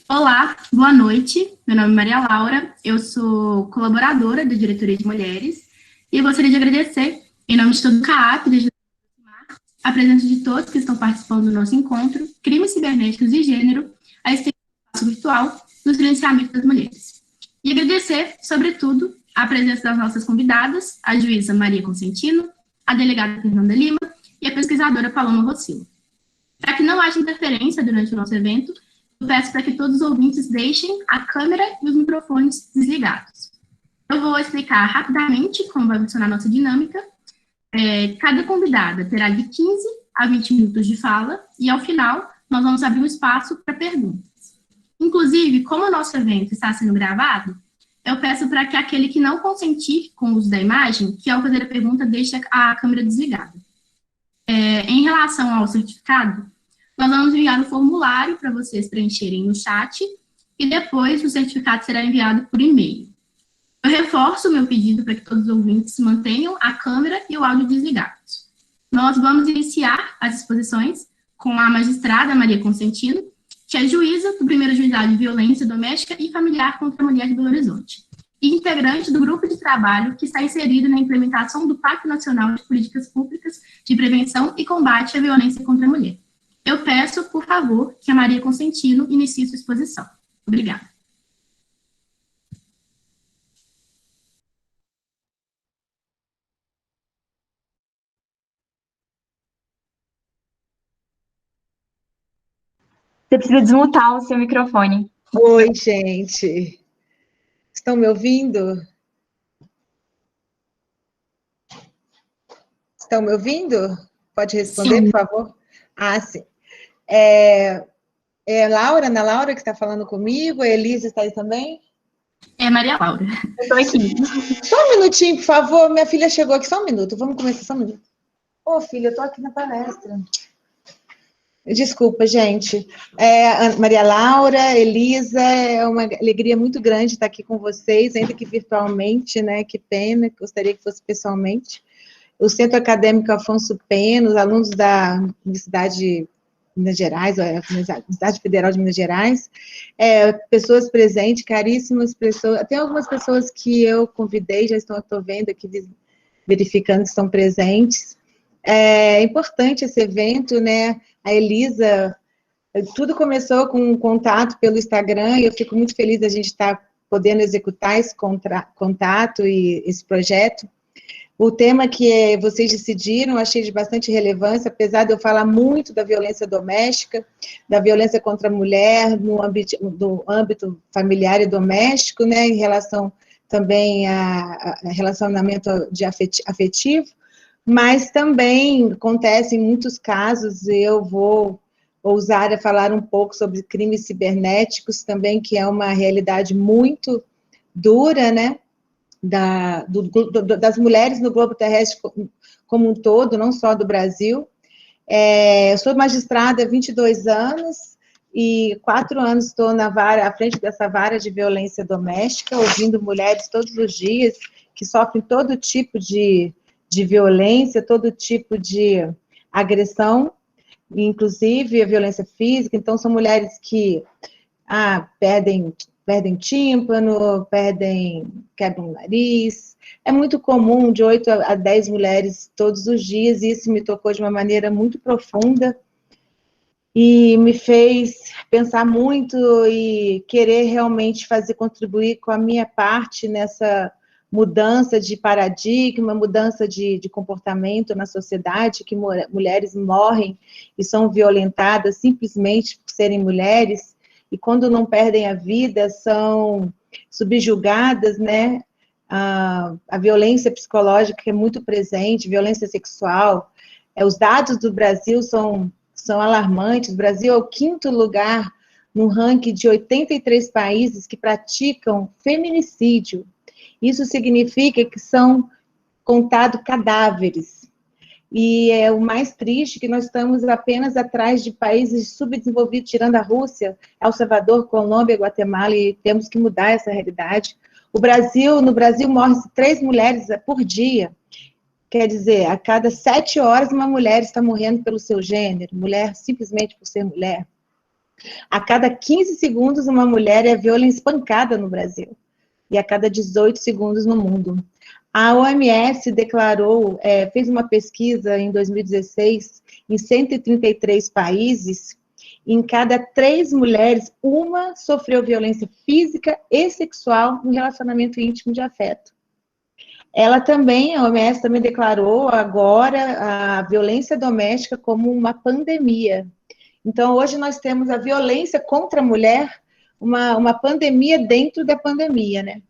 Olá, boa noite. Meu nome é Maria Laura, eu sou colaboradora da Diretoria de Mulheres e eu gostaria de agradecer, em nome de todo o CAAP, a presença de todos que estão participando do nosso encontro, Crimes Cibernéticos e Gênero, a extensão do espaço virtual no silenciamento das mulheres. E agradecer, sobretudo, a presença das nossas convidadas, a juíza Maria Consentino, a delegada Fernanda Lima e a pesquisadora Paloma Rossilo. Para que não haja interferência durante o nosso evento, eu peço para que todos os ouvintes deixem a câmera e os microfones desligados. Eu vou explicar rapidamente como vai funcionar a nossa dinâmica. Cada convidada terá de 15 a 20 minutos de fala e, ao final, nós vamos abrir um espaço para perguntas. Inclusive, como o nosso evento está sendo gravado, eu peço para que aquele que não consentir com o uso da imagem, que ao fazer a pergunta, deixe a câmera desligada. Em relação ao certificado, nós vamos enviar um formulário para vocês preencherem no chat e depois o certificado será enviado por e-mail. Eu reforço o meu pedido para que todos os ouvintes mantenham a câmera e o áudio desligados. Nós vamos iniciar as exposições com a magistrada Maria Consentino, que é juíza do primeiro juizado de violência doméstica e familiar contra a mulher de Belo Horizonte, e integrante do grupo de trabalho que está inserido na implementação do Pacto Nacional de Políticas Públicas de Prevenção e Combate à Violência contra a Mulher. Eu peço, por favor, que a Maria Consentino inicie sua exposição. Obrigada. Você precisa desmutar o seu microfone. Oi, gente. Estão me ouvindo? Estão me ouvindo? Pode responder, Sim. por favor? Ah, sim. Laura, Ana Laura, que está falando comigo? A Elisa está aí também? É Maria Laura. Eu estou aqui. Só um minutinho, por favor. Minha filha chegou aqui. Só um minuto. Vamos começar só um minuto. Ô, filha, eu estou aqui na palestra. Desculpa, gente. Maria Laura, Elisa, é uma alegria muito grande estar aqui com vocês, ainda que virtualmente, né? Que pena, gostaria que fosse pessoalmente. O Centro Acadêmico Afonso Pena, os alunos da Universidade de Minas Gerais, a Universidade Federal de Minas Gerais, pessoas presentes, caríssimas pessoas, tem algumas pessoas que eu convidei, já estou vendo aqui, verificando que estão presentes. É importante esse evento, né? A Elisa, tudo começou com um contato pelo Instagram, e eu fico muito feliz da gente estar podendo executar esse contato e esse projeto. O tema que vocês decidiram, achei de bastante relevância, apesar de eu falar muito da violência doméstica, da violência contra a mulher, no âmbito familiar e doméstico, né, em relação também a relacionamento afetivo, mas também acontece em muitos casos, eu vou ousar a falar um pouco sobre crimes cibernéticos também, que é uma realidade muito dura, né, das mulheres no globo terrestre como um todo, não só do Brasil. Eu sou magistrada há 22 anos e 4 anos estou à frente dessa vara de violência doméstica, ouvindo mulheres todos os dias que sofrem todo tipo de violência, todo tipo de agressão, inclusive a violência física. Então, são mulheres que perdem tímpano, quebram o nariz. É muito comum, de 8 a 10 mulheres todos os dias, e isso me tocou de uma maneira muito profunda e me fez pensar muito e querer realmente contribuir com a minha parte nessa mudança de paradigma, mudança de comportamento na sociedade, que mulheres morrem e são violentadas simplesmente por serem mulheres, e quando não perdem a vida, são subjugadas, né? A violência psicológica é muito presente, violência sexual. Os dados do Brasil são alarmantes. O Brasil é o 5º lugar no ranking de 83 países que praticam feminicídio. Isso significa que são contados cadáveres. E é o mais triste que nós estamos apenas atrás de países subdesenvolvidos, tirando a Rússia, El Salvador, Colômbia, Guatemala, e temos que mudar essa realidade. No Brasil morrem 3 mulheres por dia. Quer dizer, a cada 7 horas uma mulher está morrendo pelo seu gênero, mulher simplesmente por ser mulher. A cada 15 segundos, uma mulher é violenta espancada no Brasil. E a cada 18 segundos no mundo. A OMS declarou, fez uma pesquisa em 2016, em 133 países, em cada 3 mulheres, uma sofreu violência física e sexual no relacionamento íntimo de afeto. A OMS também declarou agora a violência doméstica como uma pandemia. Então, hoje nós temos a violência contra a mulher, uma pandemia dentro da pandemia, né?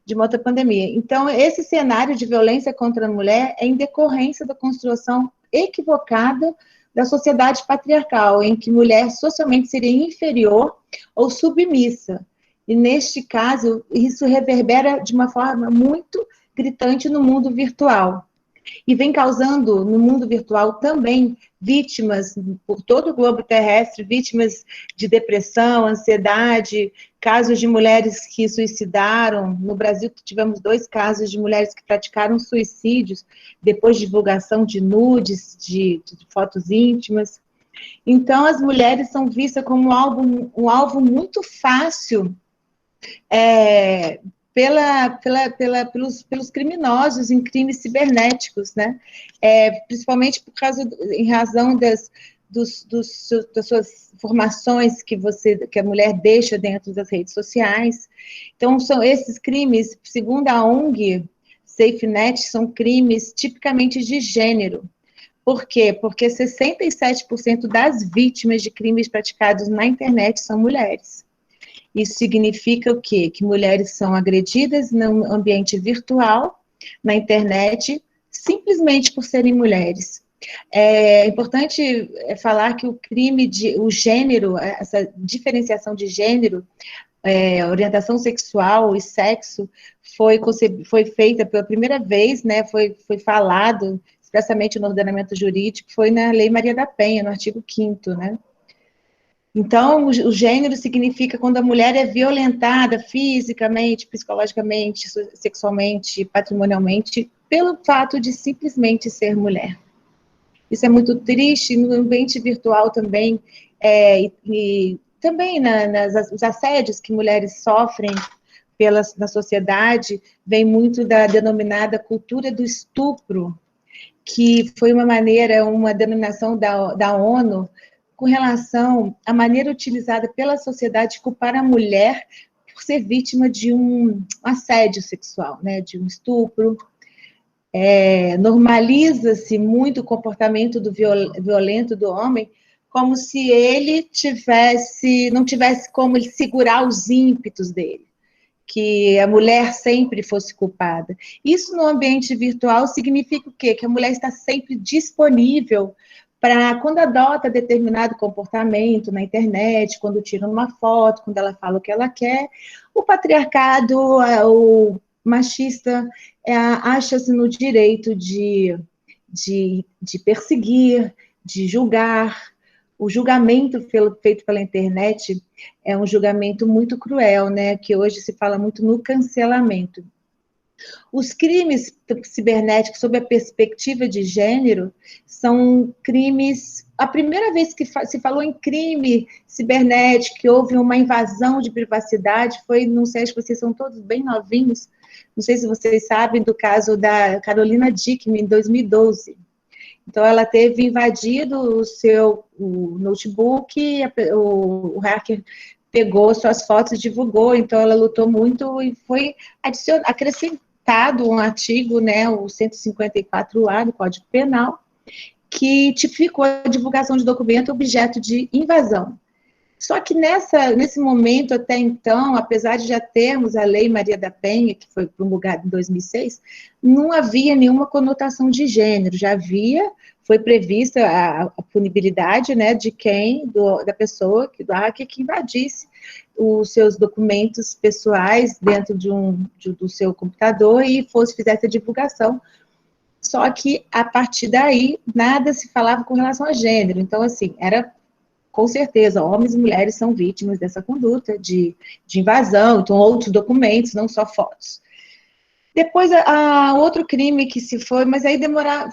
De uma outra pandemia. Então, esse cenário de violência contra a mulher é em decorrência da construção equivocada da sociedade patriarcal, em que mulher socialmente seria inferior ou submissa. E, neste caso, isso reverbera de uma forma muito gritante no mundo virtual. E vem causando, no mundo virtual também, vítimas por todo o globo terrestre, vítimas de depressão, ansiedade, casos de mulheres que suicidaram. No Brasil, tivemos 2 casos de mulheres que praticaram suicídios depois de divulgação de nudes, de fotos íntimas. Então, as mulheres são vistas como um alvo muito fácil pelos criminosos em crimes cibernéticos, né? Principalmente em razão das suas informações que a mulher deixa dentro das redes sociais. Então, são esses crimes, segundo a ONG SafeNet, são crimes tipicamente de gênero. Por quê? Porque 67% das vítimas de crimes praticados na internet são mulheres. Isso significa o quê? Que mulheres são agredidas no ambiente virtual, na internet, simplesmente por serem mulheres. É importante falar que o gênero, essa diferenciação de gênero, orientação sexual e sexo, foi feita pela primeira vez, né, foi falado expressamente no ordenamento jurídico, foi na Lei Maria da Penha, no artigo 5º, né? Então, o gênero significa quando a mulher é violentada fisicamente, psicologicamente, sexualmente, patrimonialmente, pelo fato de simplesmente ser mulher. Isso é muito triste, no ambiente virtual também, e também os assédios que mulheres sofrem na sociedade, vem muito da denominada cultura do estupro, que foi uma denominação da ONU, com relação à maneira utilizada pela sociedade de culpar a mulher por ser vítima de um assédio sexual, né, de um estupro. Normaliza-se muito o comportamento violento do homem, como se ele não tivesse como ele segurar os ímpetos dele, que a mulher sempre fosse culpada. Isso no ambiente virtual significa o quê? Que a mulher está sempre disponível para, quando adota determinado comportamento na internet, quando tira uma foto, quando ela fala o que ela quer, o patriarcado, o machista, acha-se no direito de perseguir, de julgar. O julgamento feito pela internet é um julgamento muito cruel, né? Que hoje se fala muito no cancelamento. Os crimes cibernéticos, sob a perspectiva de gênero, são crimes... A primeira vez que se falou em crime cibernético, que houve uma invasão de privacidade, foi, não sei, acho que vocês são todos bem novinhos, não sei se vocês sabem do caso da Carolina Dickman, em 2012. Então, ela teve invadido o notebook, o hacker pegou suas fotos e divulgou, então ela lutou muito e foi acrescentado um artigo, né, o 154A do Código Penal, que tipificou a divulgação de documento objeto de invasão. Só que nesse momento, até então, apesar de já termos a Lei Maria da Penha, que foi promulgada em 2006, não havia nenhuma conotação de gênero, foi prevista a punibilidade, né, da pessoa, do hacker, que invadisse os seus documentos pessoais dentro do seu computador e fizesse a divulgação. Só que, a partir daí, nada se falava com relação a gênero. Então, assim, com certeza, homens e mulheres são vítimas dessa conduta de invasão, então outros documentos, não só fotos. Depois, outro crime que se foi, mas aí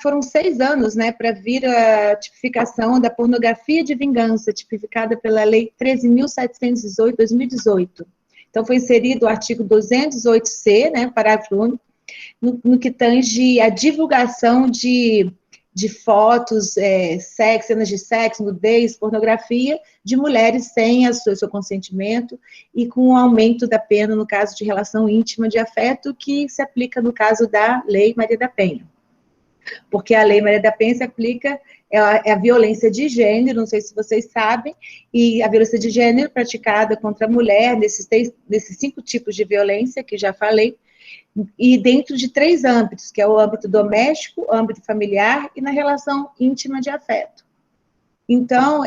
foram 6 anos, né, para vir a tipificação da pornografia de vingança, tipificada pela Lei 13.718, 2018. Então, foi inserido o artigo 208C, né, parágrafo único, no que tange a divulgação de fotos, cenas de sexo, nudez, pornografia, de mulheres sem o seu consentimento e com o aumento da pena no caso de relação íntima de afeto, que se aplica no caso da Lei Maria da Penha. Porque a Lei Maria da Penha se aplica a violência de gênero, não sei se vocês sabem, e a violência de gênero praticada contra a mulher, nesses 5 tipos de violência que já falei, e dentro de 3 âmbitos, que é o âmbito doméstico, o âmbito familiar e na relação íntima de afeto. Então,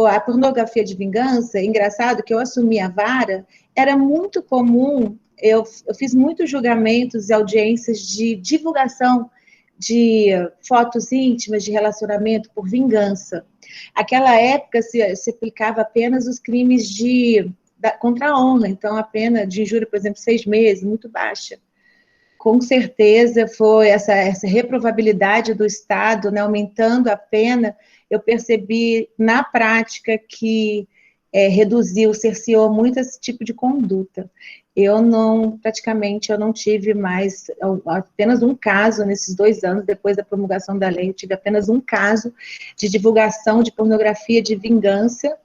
a pornografia de vingança, é engraçado que eu assumi a vara, era muito comum, eu fiz muitos julgamentos e audiências de divulgação de fotos íntimas de relacionamento por vingança. Aquela época se aplicava apenas os crimes contra a honra, então a pena de injúria, por exemplo, 6 meses, muito baixa. Com certeza foi essa reprovabilidade do Estado, né, aumentando a pena, eu percebi na prática que reduziu, cerceou muito esse tipo de conduta. Praticamente, eu não tive mais, apenas um caso nesses 2 anos, depois da promulgação da lei, eu tive apenas um caso de divulgação de pornografia de vingança.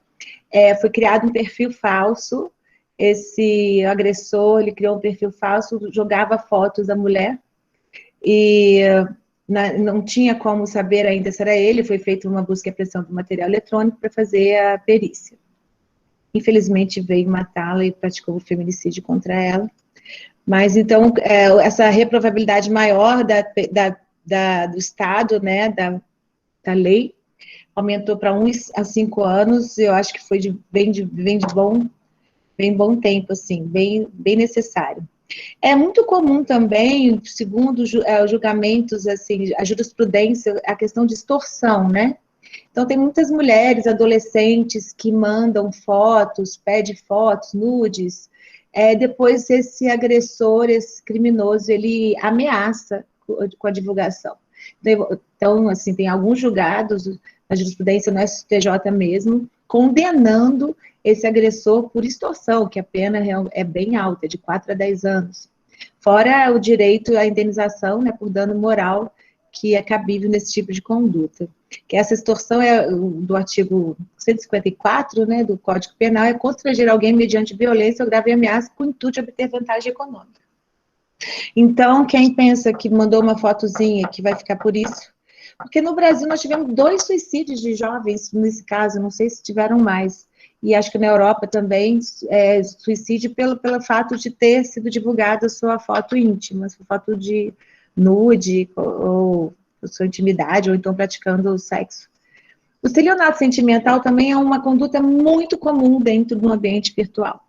Foi criado um perfil falso, esse agressor, ele criou um perfil falso, jogava fotos da mulher, e não tinha como saber ainda se era ele, foi feita uma busca e apreensão do material eletrônico para fazer a perícia. Infelizmente veio matá-la e praticou o feminicídio contra ela. Mas então, essa reprovabilidade maior do Estado, né, da lei, aumentou para 1 a 5 anos, eu acho que foi bem bom tempo, assim, bem necessário. É muito comum também, segundo os julgamentos, assim, a jurisprudência, a questão de extorsão, né? Então, tem muitas mulheres, adolescentes, que mandam fotos, pedem fotos, nudes, depois esse agressor, esse criminoso, ele ameaça com a divulgação. Então, assim, tem alguns julgados, na jurisprudência no STJ mesmo, condenando esse agressor por extorsão, que a pena é bem alta, de 4 a 10 anos. Fora o direito à indenização, né, por dano moral, que é cabível nesse tipo de conduta. Que essa extorsão é do artigo 154, né, do Código Penal, é constranger alguém mediante violência ou grave ameaça com o intuito de obter vantagem econômica. Então, quem pensa que mandou uma fotozinha que vai ficar por isso? Porque no Brasil nós tivemos 2 suicídios de jovens, nesse caso, não sei se tiveram mais. E acho que na Europa também, suicídio pelo fato de ter sido divulgada a sua foto íntima, sua foto de nude, ou sua intimidade, ou então praticando o sexo. O estelionato sentimental também é uma conduta muito comum dentro do ambiente virtual,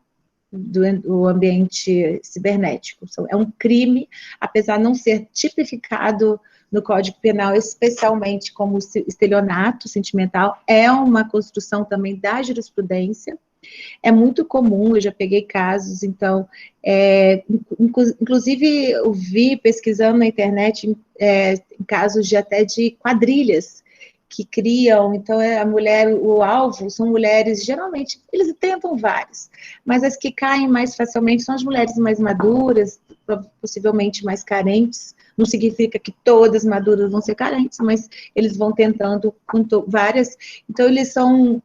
do ambiente cibernético. É um crime, apesar de não ser tipificado no Código Penal, especialmente como estelionato sentimental, é uma construção também da jurisprudência. É muito comum, eu já peguei casos, então, inclusive eu vi pesquisando na internet em casos até de quadrilhas que criam, então a mulher, o alvo são mulheres, geralmente, eles tentam vários, mas as que caem mais facilmente são as mulheres mais maduras, possivelmente mais carentes. Não significa que todas maduras vão ser carentes, mas eles vão tentando com várias. Então, eles são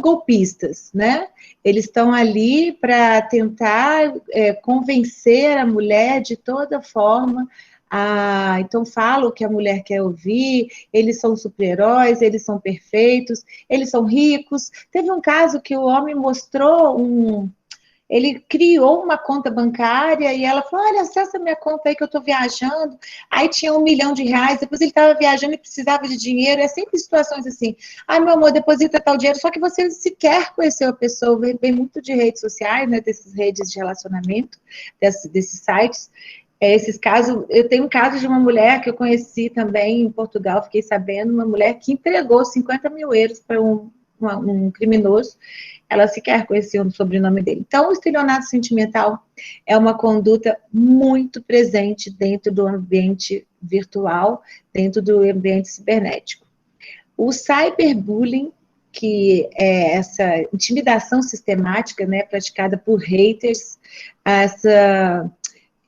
golpistas, né? Eles estão ali para tentar convencer a mulher de toda forma. Então, falam o que a mulher quer ouvir, eles são super-heróis, eles são perfeitos, eles são ricos. Teve um caso que o homem mostrou ele criou uma conta bancária e ela falou, olha, acessa minha conta aí que eu estou viajando. Aí tinha R$1 milhão, depois ele estava viajando e precisava de dinheiro. É sempre situações assim, meu amor, deposita tal dinheiro, só que você sequer conheceu a pessoa. Vem muito de redes sociais, né, dessas redes de relacionamento, desses sites. Esses casos, eu tenho um caso de uma mulher que eu conheci também em Portugal, fiquei sabendo, uma mulher que entregou 50 mil euros para um criminoso. ela sequer conhecia o sobrenome dele. Então, o estelionato sentimental é uma conduta muito presente dentro do ambiente virtual, dentro do ambiente cibernético. O cyberbullying, que é essa intimidação sistemática, né, praticada por haters,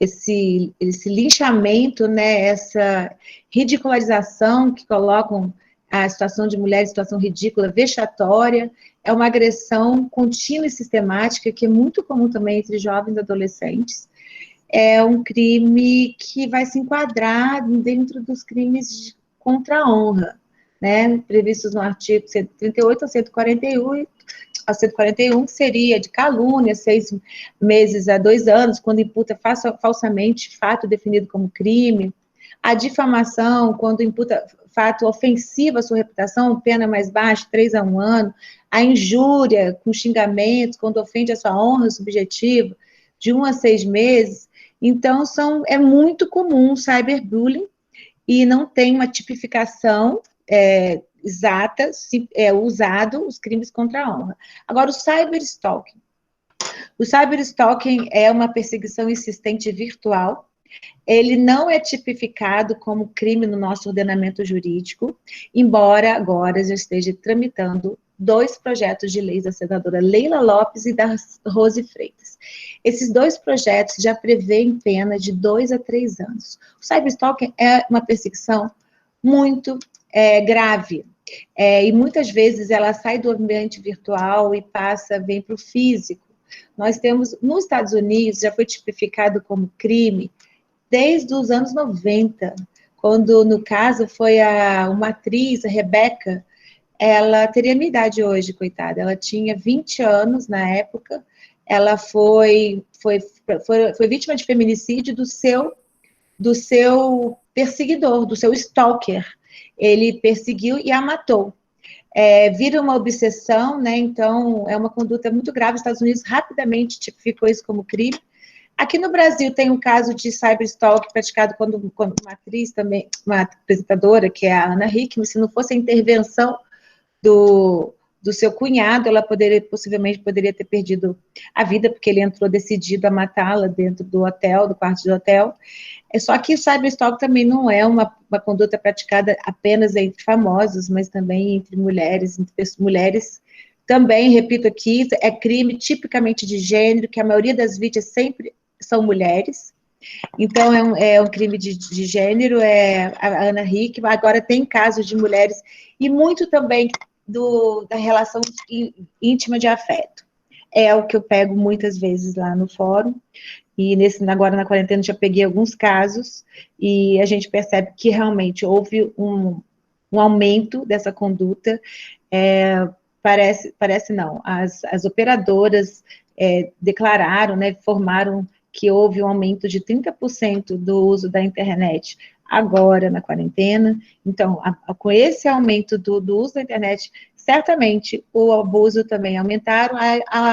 esse linchamento, né, essa ridicularização que colocam a situação de mulher em situação ridícula, vexatória, é uma agressão contínua e sistemática que é muito comum também entre jovens e adolescentes. É um crime que vai se enquadrar dentro dos crimes contra a honra, né, previstos no artigo 138 a 141, que seria de calúnia, 6 meses a 2 anos, quando imputa falsamente fato definido como crime. A difamação, quando imputa fato ofensivo à sua reputação, pena mais baixa, 3 a 1 ano. A injúria, com xingamentos, quando ofende a sua honra subjetiva, de 1 a 6 meses. Então, é muito comum o cyberbullying e não tem uma tipificação exata, usado os crimes contra a honra. Agora, o cyberstalking. O cyberstalking é uma perseguição insistente virtual. Ele não é tipificado como crime no nosso ordenamento jurídico, embora agora já esteja tramitando 2 projetos de leis da senadora Leila Lopes e da Rose Freitas. Esses 2 projetos já prevêem pena de 2 a 3 anos. O cyberstalking é uma perseguição muito grave, e muitas vezes ela sai do ambiente virtual e vem para o físico. Nós temos, nos Estados Unidos, já foi tipificado como crime desde os anos 90, quando, no caso, foi uma atriz, a Rebecca, ela teria minha idade hoje, coitada, ela tinha 20 anos na época, ela foi vítima de feminicídio do seu perseguidor, do seu stalker. Ele perseguiu e a matou. Vira uma obsessão, né? Então, é uma conduta muito grave. Os Estados Unidos rapidamente tipificou isso como crime. Aqui no Brasil tem um caso de cyberstalking praticado quando uma atriz também, uma apresentadora, que é a Ana Hickman, se não fosse a intervenção do seu cunhado, ela possivelmente poderia ter perdido a vida, porque ele entrou decidido a matá-la dentro do hotel, do quarto de hotel. Só que o cyberstalking também não é uma conduta praticada apenas entre famosos, mas também entre mulheres também, repito aqui, é crime tipicamente de gênero, que a maioria das vítimas sempre são mulheres. Então, é um crime de gênero, a Ana Hickman. Agora tem casos de mulheres, e muito também da relação íntima de afeto. É o que eu pego muitas vezes lá no fórum, e agora na quarentena já peguei alguns casos, e a gente percebe que realmente houve um aumento dessa conduta. Parece não, as operadoras declararam, né, informaram que houve um aumento de 30% do uso da internet agora na quarentena. Então, com esse aumento do uso da internet, certamente o abuso também aumentaram.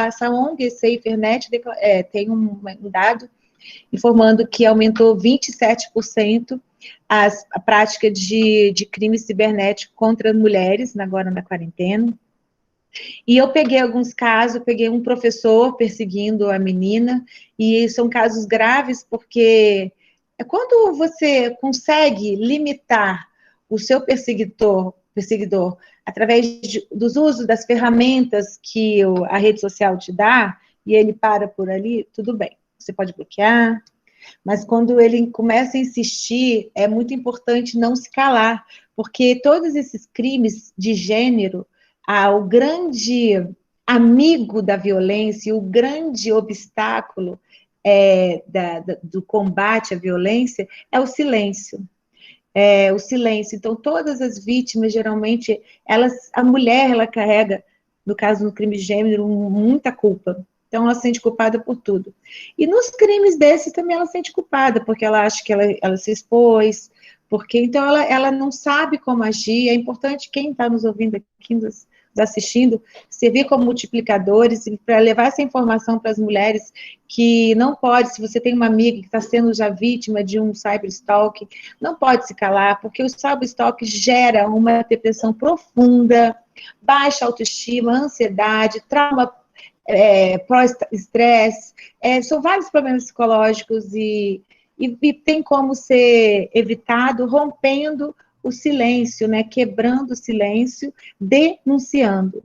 Essa ONG, SaferNet, tem um dado informando que aumentou 27% a prática de crime cibernético contra mulheres agora na quarentena. E eu peguei alguns casos, peguei um professor perseguindo a menina, e são casos graves porque quando você consegue limitar o seu perseguidor através dos usos das ferramentas que a rede social te dá, e ele para por ali, tudo bem, você pode bloquear, mas quando ele começa a insistir, é muito importante não se calar, porque todos esses crimes de gênero, o grande amigo da violência, o grande obstáculo do combate à violência é o silêncio. O silêncio. Então, todas as vítimas, geralmente, a mulher, ela carrega, no caso, no crime de gênero, muita culpa. Então, ela se sente culpada por tudo. E nos crimes desses também ela se sente culpada, porque ela acha que ela se expôs, então ela não sabe como agir. É importante quem está nos ouvindo aqui, nos assistindo, servir como multiplicadores para levar essa informação para as mulheres que não pode, se você tem uma amiga que está sendo já vítima de um cyberstalking, não pode se calar, porque o cyberstalking gera uma depressão profunda, baixa autoestima, ansiedade, trauma pós-estresse, são vários problemas psicológicos e tem como ser evitado rompendo o silêncio, né? Quebrando o silêncio, denunciando.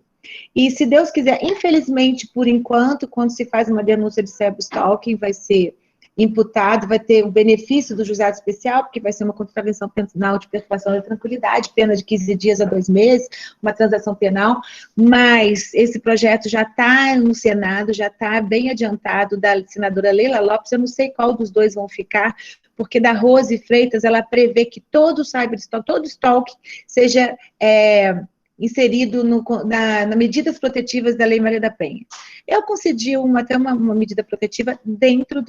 E se Deus quiser, infelizmente, por enquanto, quando se faz uma denúncia de cyberstalking, vai ser imputado, vai ter o benefício do juizado especial, porque vai ser uma contravenção penal de perturbação da tranquilidade, pena de 15 dias a 2 meses, uma transação penal, mas esse projeto já está no Senado, já está bem adiantado, da senadora Leila Lopes, eu não sei qual dos dois vão ficar, porque da Rose Freitas, ela prevê que todo cyberstalking, todo stalking seja inserido na medidas protetivas da Lei Maria da Penha. Eu concedi até uma medida protetiva dentro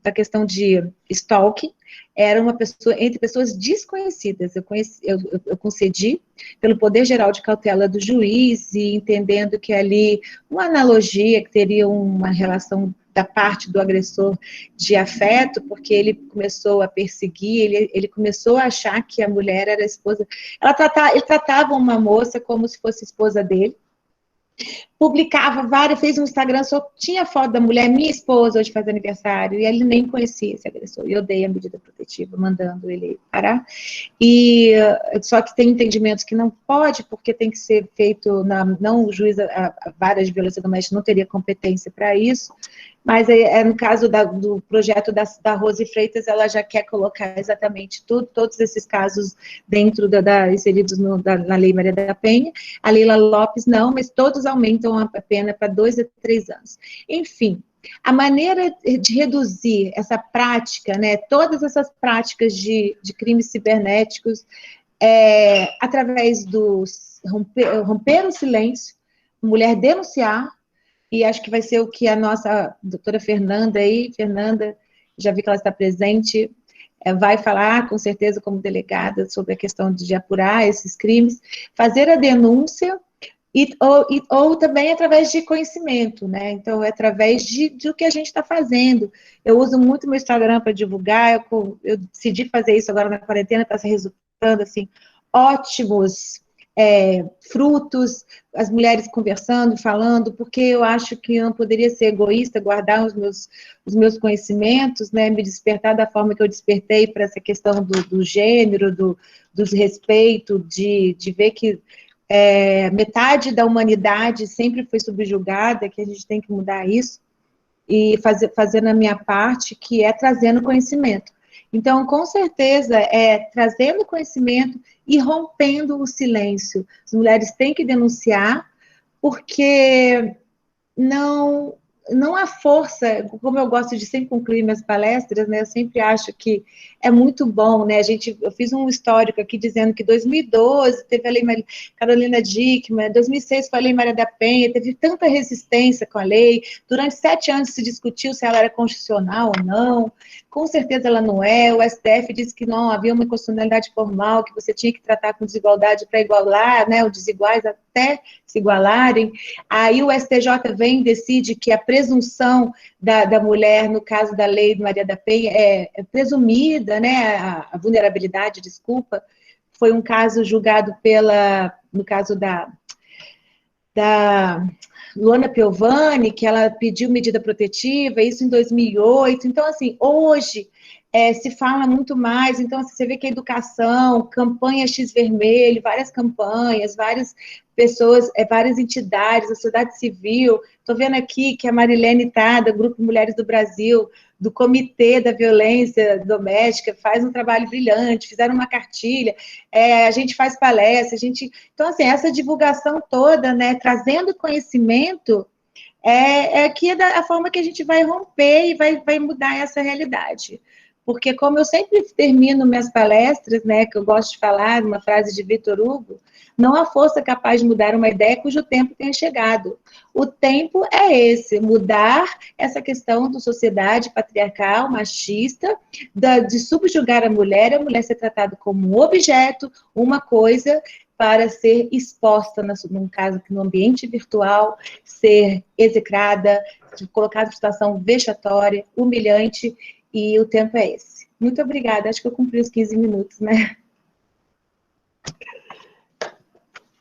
da questão de stalking, era uma pessoa, entre pessoas desconhecidas, eu concedi pelo poder geral de cautela do juiz, e entendendo que ali, uma analogia, que teria uma relação da parte do agressor de afeto, porque ele começou a perseguir, ele começou a achar que a mulher era a esposa, ele tratava uma moça como se fosse esposa dele, publicava fez um Instagram, só tinha foto da mulher, minha esposa hoje faz aniversário, e ele nem conhecia esse agressor, e eu dei a medida protetiva, mandando ele parar, só que tem entendimentos que não pode, porque tem que ser feito, não o juiz, a vara de violência doméstica não teria competência para isso, mas no caso do projeto da Rose Freitas, ela já quer colocar exatamente todos esses casos dentro inseridos na Lei Maria da Penha. A Leila Lopes não, mas todos aumentam a pena para 2 a 3 anos. Enfim, a maneira de reduzir essa prática, né, todas essas práticas de crimes cibernéticos, através do romper o silêncio, mulher denunciar, e acho que vai ser o que a nossa doutora Fernanda, já vi que ela está presente, vai falar, com certeza, como delegada, sobre a questão de apurar esses crimes, fazer a denúncia, ou também através de conhecimento, né? Então, é através do que a gente está fazendo. Eu uso muito meu Instagram para divulgar, eu decidi fazer isso agora na quarentena, está se resultando, assim, ótimos frutos, as mulheres conversando, falando, porque eu acho que eu não poderia ser egoísta, guardar os meus conhecimentos, né, me despertar da forma que eu despertei para essa questão do gênero, do respeito, de ver que metade da humanidade sempre foi subjugada, que a gente tem que mudar isso, e fazer a minha parte, que é trazendo conhecimento. Então, com certeza, trazendo conhecimento e rompendo o silêncio. As mulheres têm que denunciar, porque não há força, como eu gosto de sempre concluir minhas palestras, né, eu sempre acho que é muito bom, né, eu fiz um histórico aqui dizendo que 2012 teve a Lei Carolina Dickmann, 2006 foi a Lei Maria da Penha, teve tanta resistência com a lei, durante 7 anos se discutiu se ela era constitucional ou não, com certeza ela não é, o STF disse que não havia uma inconstitucionalidade formal, que você tinha que tratar com desigualdade para igualar, né, os desiguais até se igualarem, aí o STJ vem e decide que a presunção da mulher, no caso da Lei de Maria da Penha, é presumida, né, a vulnerabilidade, desculpa, foi um caso julgado no caso da Luana Piovani, que ela pediu medida protetiva, isso em 2008, então, assim, hoje se fala muito mais, então, assim, você vê que a educação, campanha X Vermelho, várias campanhas, várias pessoas, várias entidades, a sociedade civil, estou vendo aqui que a Marilene tá, do Grupo Mulheres do Brasil, do Comitê da Violência Doméstica, faz um trabalho brilhante, fizeram uma cartilha, a gente faz palestra, então, assim, essa divulgação toda, né, trazendo conhecimento, que é a forma que a gente vai romper e vai mudar essa realidade. Porque, como eu sempre termino minhas palestras, né, que eu gosto de falar, uma frase de Victor Hugo, não há força capaz de mudar uma ideia cujo tempo tenha chegado. O tempo é esse, mudar essa questão da sociedade patriarcal, machista, de subjugar a mulher ser tratada como um objeto, uma coisa, para ser exposta, num caso, no ambiente virtual, ser execrada, colocada em situação vexatória, humilhante, e o tempo é esse. Muito obrigada, acho que eu cumpri os 15 minutos, né?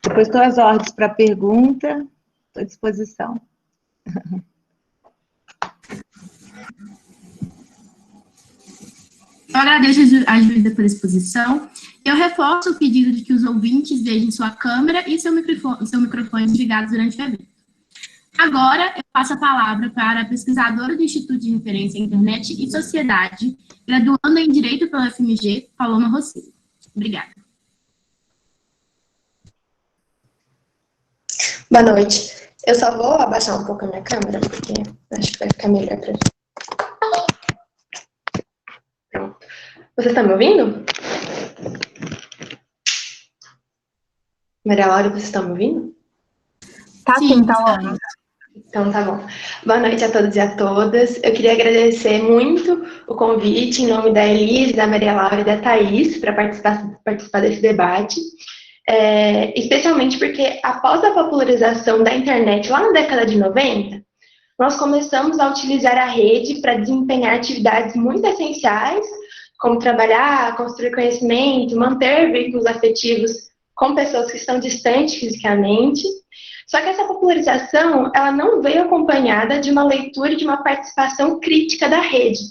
Depois estou às ordens para pergunta. Estou à disposição. Eu agradeço a Juíza pela exposição. Eu reforço o pedido de que os ouvintes vejam sua câmera e seu microfone ligados durante o evento. Agora, eu passo a palavra para a pesquisadora do Instituto de Referência em Internet e Sociedade, graduanda em Direito pela UFMG, Paloma Rossini. Obrigada. Boa noite. Eu só vou abaixar um pouco a minha câmera, porque acho que vai ficar melhor para mim. Pronto. Você está me ouvindo? Maria Laura, você está me ouvindo? Tá sim, tá longe. Então, tá bom. Boa noite a todos e a todas. Eu queria agradecer muito o convite em nome da Elise, da Maria Laura e da Thaís para participar desse debate. Especialmente porque após a popularização da internet lá na década de 90, nós começamos a utilizar a rede para desempenhar atividades muito essenciais, como trabalhar, construir conhecimento, manter vínculos afetivos com pessoas que estão distantes fisicamente. Só que essa popularização, ela não veio acompanhada de uma leitura e de uma participação crítica da rede.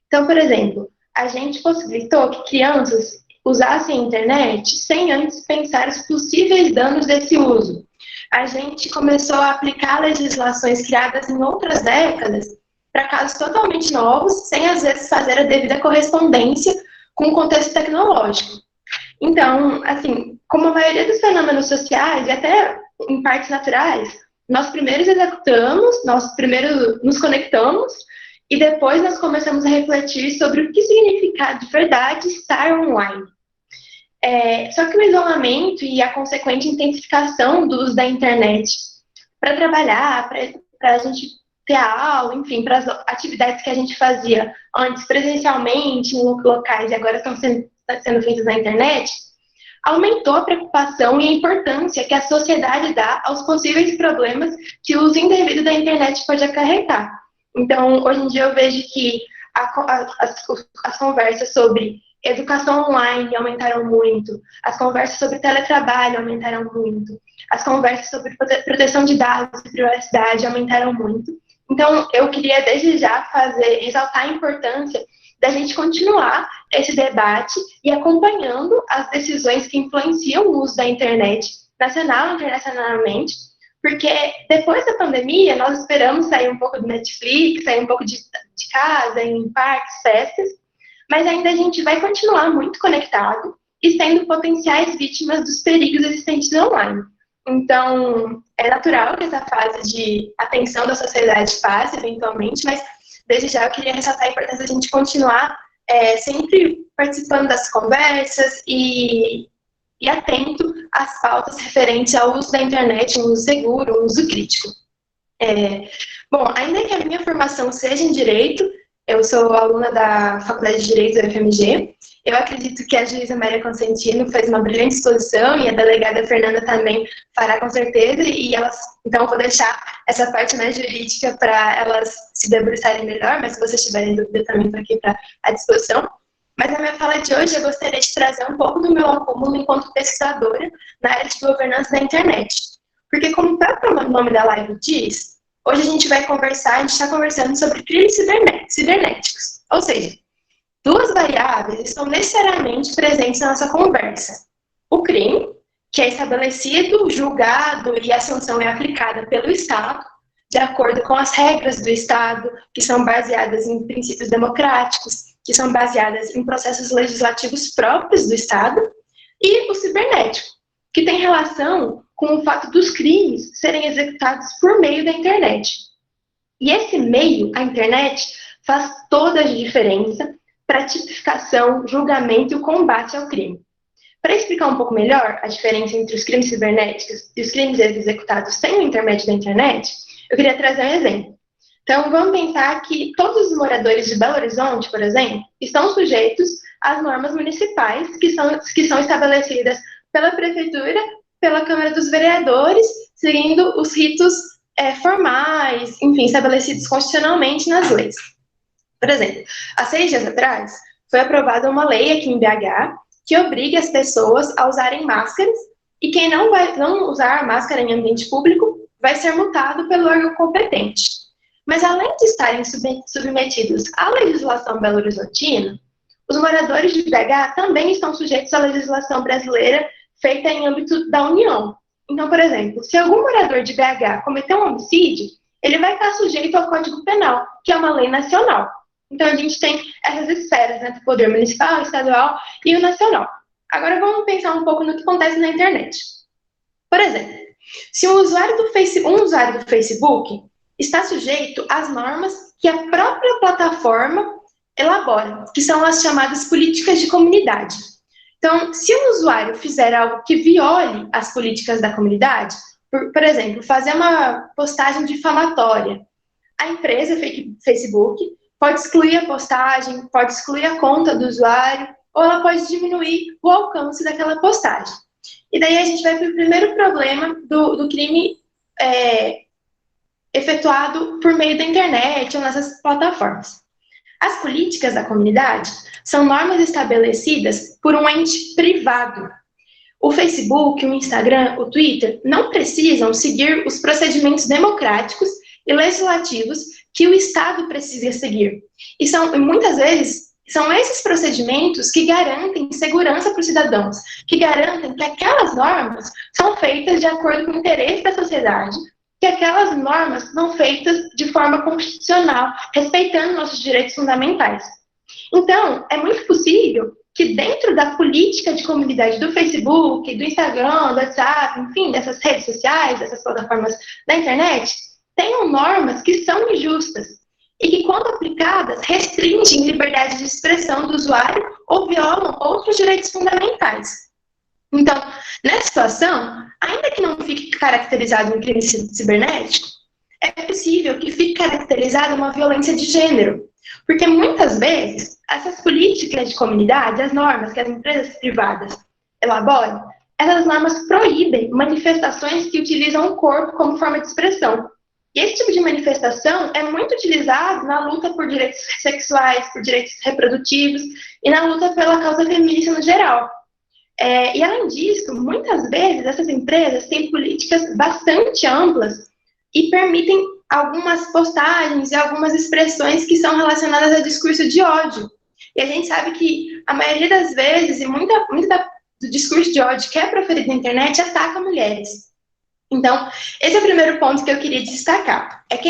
Então, por exemplo, a gente possibilitou que crianças usassem a internet sem antes pensar os possíveis danos desse uso. A gente começou a aplicar legislações criadas em outras décadas para casos totalmente novos, sem às vezes fazer a devida correspondência com o contexto tecnológico. Então, assim, como a maioria dos fenômenos sociais e até em partes naturais, nós primeiro executamos, nós primeiro nos conectamos e depois nós começamos a refletir sobre o que significa de verdade estar online. Só que o isolamento e a consequente intensificação do uso da internet para trabalhar, para a gente ter a aula, enfim, para as atividades que a gente fazia antes presencialmente em locais e agora estão sendo feitas na internet, aumentou a preocupação e a importância que a sociedade dá aos possíveis problemas que o uso indevido da internet pode acarretar. Então, hoje em dia eu vejo que as conversas sobre educação online aumentaram muito, as conversas sobre teletrabalho aumentaram muito, as conversas sobre proteção de dados e privacidade aumentaram muito. Então, eu queria desde já ressaltar a importância da gente continuar esse debate e acompanhando as decisões que influenciam o uso da internet, nacional e internacionalmente, porque depois da pandemia nós esperamos sair um pouco do Netflix, sair um pouco de casa, em parques, festas, mas ainda a gente vai continuar muito conectado e sendo potenciais vítimas dos perigos existentes online. Então, é natural que essa fase de atenção da sociedade passe, eventualmente, mas desde já eu queria ressaltar a importância de a gente continuar sempre participando das conversas e atento às pautas referentes ao uso da internet, um uso seguro, um uso crítico. Bom, ainda que a minha formação seja em Direito, eu sou aluna da Faculdade de Direito da UFMG. Eu acredito que a juíza Maria Consentino fez uma brilhante exposição e a delegada Fernanda também fará com certeza. Então, eu vou deixar essa parte mais jurídica para elas se debruçarem melhor, mas se vocês tiverem dúvida também estou aqui à disposição. Mas na minha fala de hoje eu gostaria de trazer um pouco do meu acúmulo enquanto pesquisadora na área de governança da internet. Porque como o próprio nome da live diz, hoje a gente está conversando sobre crimes cibernéticos. Ou seja, duas variáveis estão necessariamente presentes na nossa conversa. O crime, que é estabelecido, julgado e a sanção é aplicada pelo Estado, de acordo com as regras do Estado, que são baseadas em princípios democráticos, que são baseadas em processos legislativos próprios do Estado, e o cibernético, que tem relação com o fato dos crimes serem executados por meio da internet. E esse meio, a internet, faz toda a diferença para a tipificação, julgamento e o combate ao crime. Para explicar um pouco melhor a diferença entre os crimes cibernéticos e os crimes executados sem o intermédio da internet, eu queria trazer um exemplo. Então, vamos pensar que todos os moradores de Belo Horizonte, por exemplo, estão sujeitos às normas municipais que são estabelecidas pela Prefeitura, pela Câmara dos Vereadores, seguindo os ritos formais, enfim, estabelecidos constitucionalmente nas leis. Por exemplo, há 6 dias atrás, foi aprovada uma lei aqui em BH que obriga as pessoas a usarem máscaras e quem não usar máscara em ambiente público vai ser multado pelo órgão competente. Mas além de estarem submetidos à legislação belo-horizontina, os moradores de BH também estão sujeitos à legislação brasileira feita em âmbito da União. Então, por exemplo, se algum morador de BH cometer um homicídio, ele vai estar sujeito ao Código Penal, que é uma lei nacional. Então, a gente tem essas esferas, né, do poder municipal, estadual e o nacional. Agora, vamos pensar um pouco no que acontece na internet. Por exemplo, se um usuário do Facebook está sujeito às normas que a própria plataforma elabora, que são as chamadas políticas de comunidade. Então, se um usuário fizer algo que viole as políticas da comunidade, por exemplo, fazer uma postagem difamatória, a empresa Facebook pode excluir a postagem, pode excluir a conta do usuário, ou ela pode diminuir o alcance daquela postagem. E daí a gente vai para o primeiro problema do crime efetuado por meio da internet ou nessas plataformas. As políticas da comunidade são normas estabelecidas por um ente privado. O Facebook, o Instagram, o Twitter não precisam seguir os procedimentos democráticos e legislativos que o Estado precisa seguir. E muitas vezes são esses procedimentos que garantem segurança para os cidadãos, que garantem que aquelas normas são feitas de acordo com o interesse da sociedade, que aquelas normas são feitas de forma constitucional, respeitando nossos direitos fundamentais. Então, é muito possível que dentro da política de comunidade do Facebook, do Instagram, do WhatsApp, enfim, dessas redes sociais, dessas plataformas da internet, tenham normas que são injustas e que, quando aplicadas, restringem liberdade de expressão do usuário ou violam outros direitos fundamentais. Então, nessa situação, ainda que não fique caracterizado um crime cibernético, é possível que fique caracterizada uma violência de gênero, porque muitas vezes essas políticas de comunidade, as normas que as empresas privadas elaboram, essas normas proíbem manifestações que utilizam o corpo como forma de expressão. E esse tipo de manifestação é muito utilizado na luta por direitos sexuais, por direitos reprodutivos e na luta pela causa feminista no geral. E além disso, muitas vezes essas empresas têm políticas bastante amplas e permitem algumas postagens e algumas expressões que são relacionadas a discurso de ódio. E a gente sabe que a maioria das vezes, e muito do discurso de ódio que é proferido na internet, ataca mulheres. Então, esse é o primeiro ponto que eu queria destacar. É que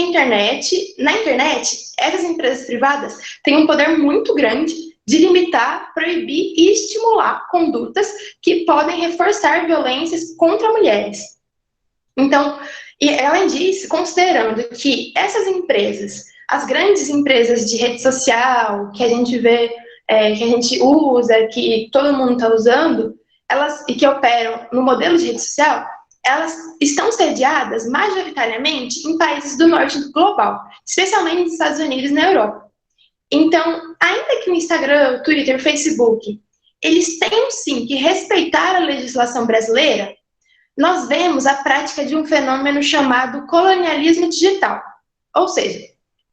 na internet, essas empresas privadas têm um poder muito grande de limitar, proibir e estimular condutas que podem reforçar violências contra mulheres. Então, e além disso, considerando que essas empresas, as grandes empresas de rede social, que a gente vê, que a gente usa, que todo mundo está usando, e que operam no modelo de rede social, elas estão sediadas majoritariamente em países do norte global, especialmente nos Estados Unidos e na Europa. Então, ainda que o Instagram, o Twitter, o Facebook, eles tenham sim que respeitar a legislação brasileira, nós vemos a prática de um fenômeno chamado colonialismo digital. Ou seja,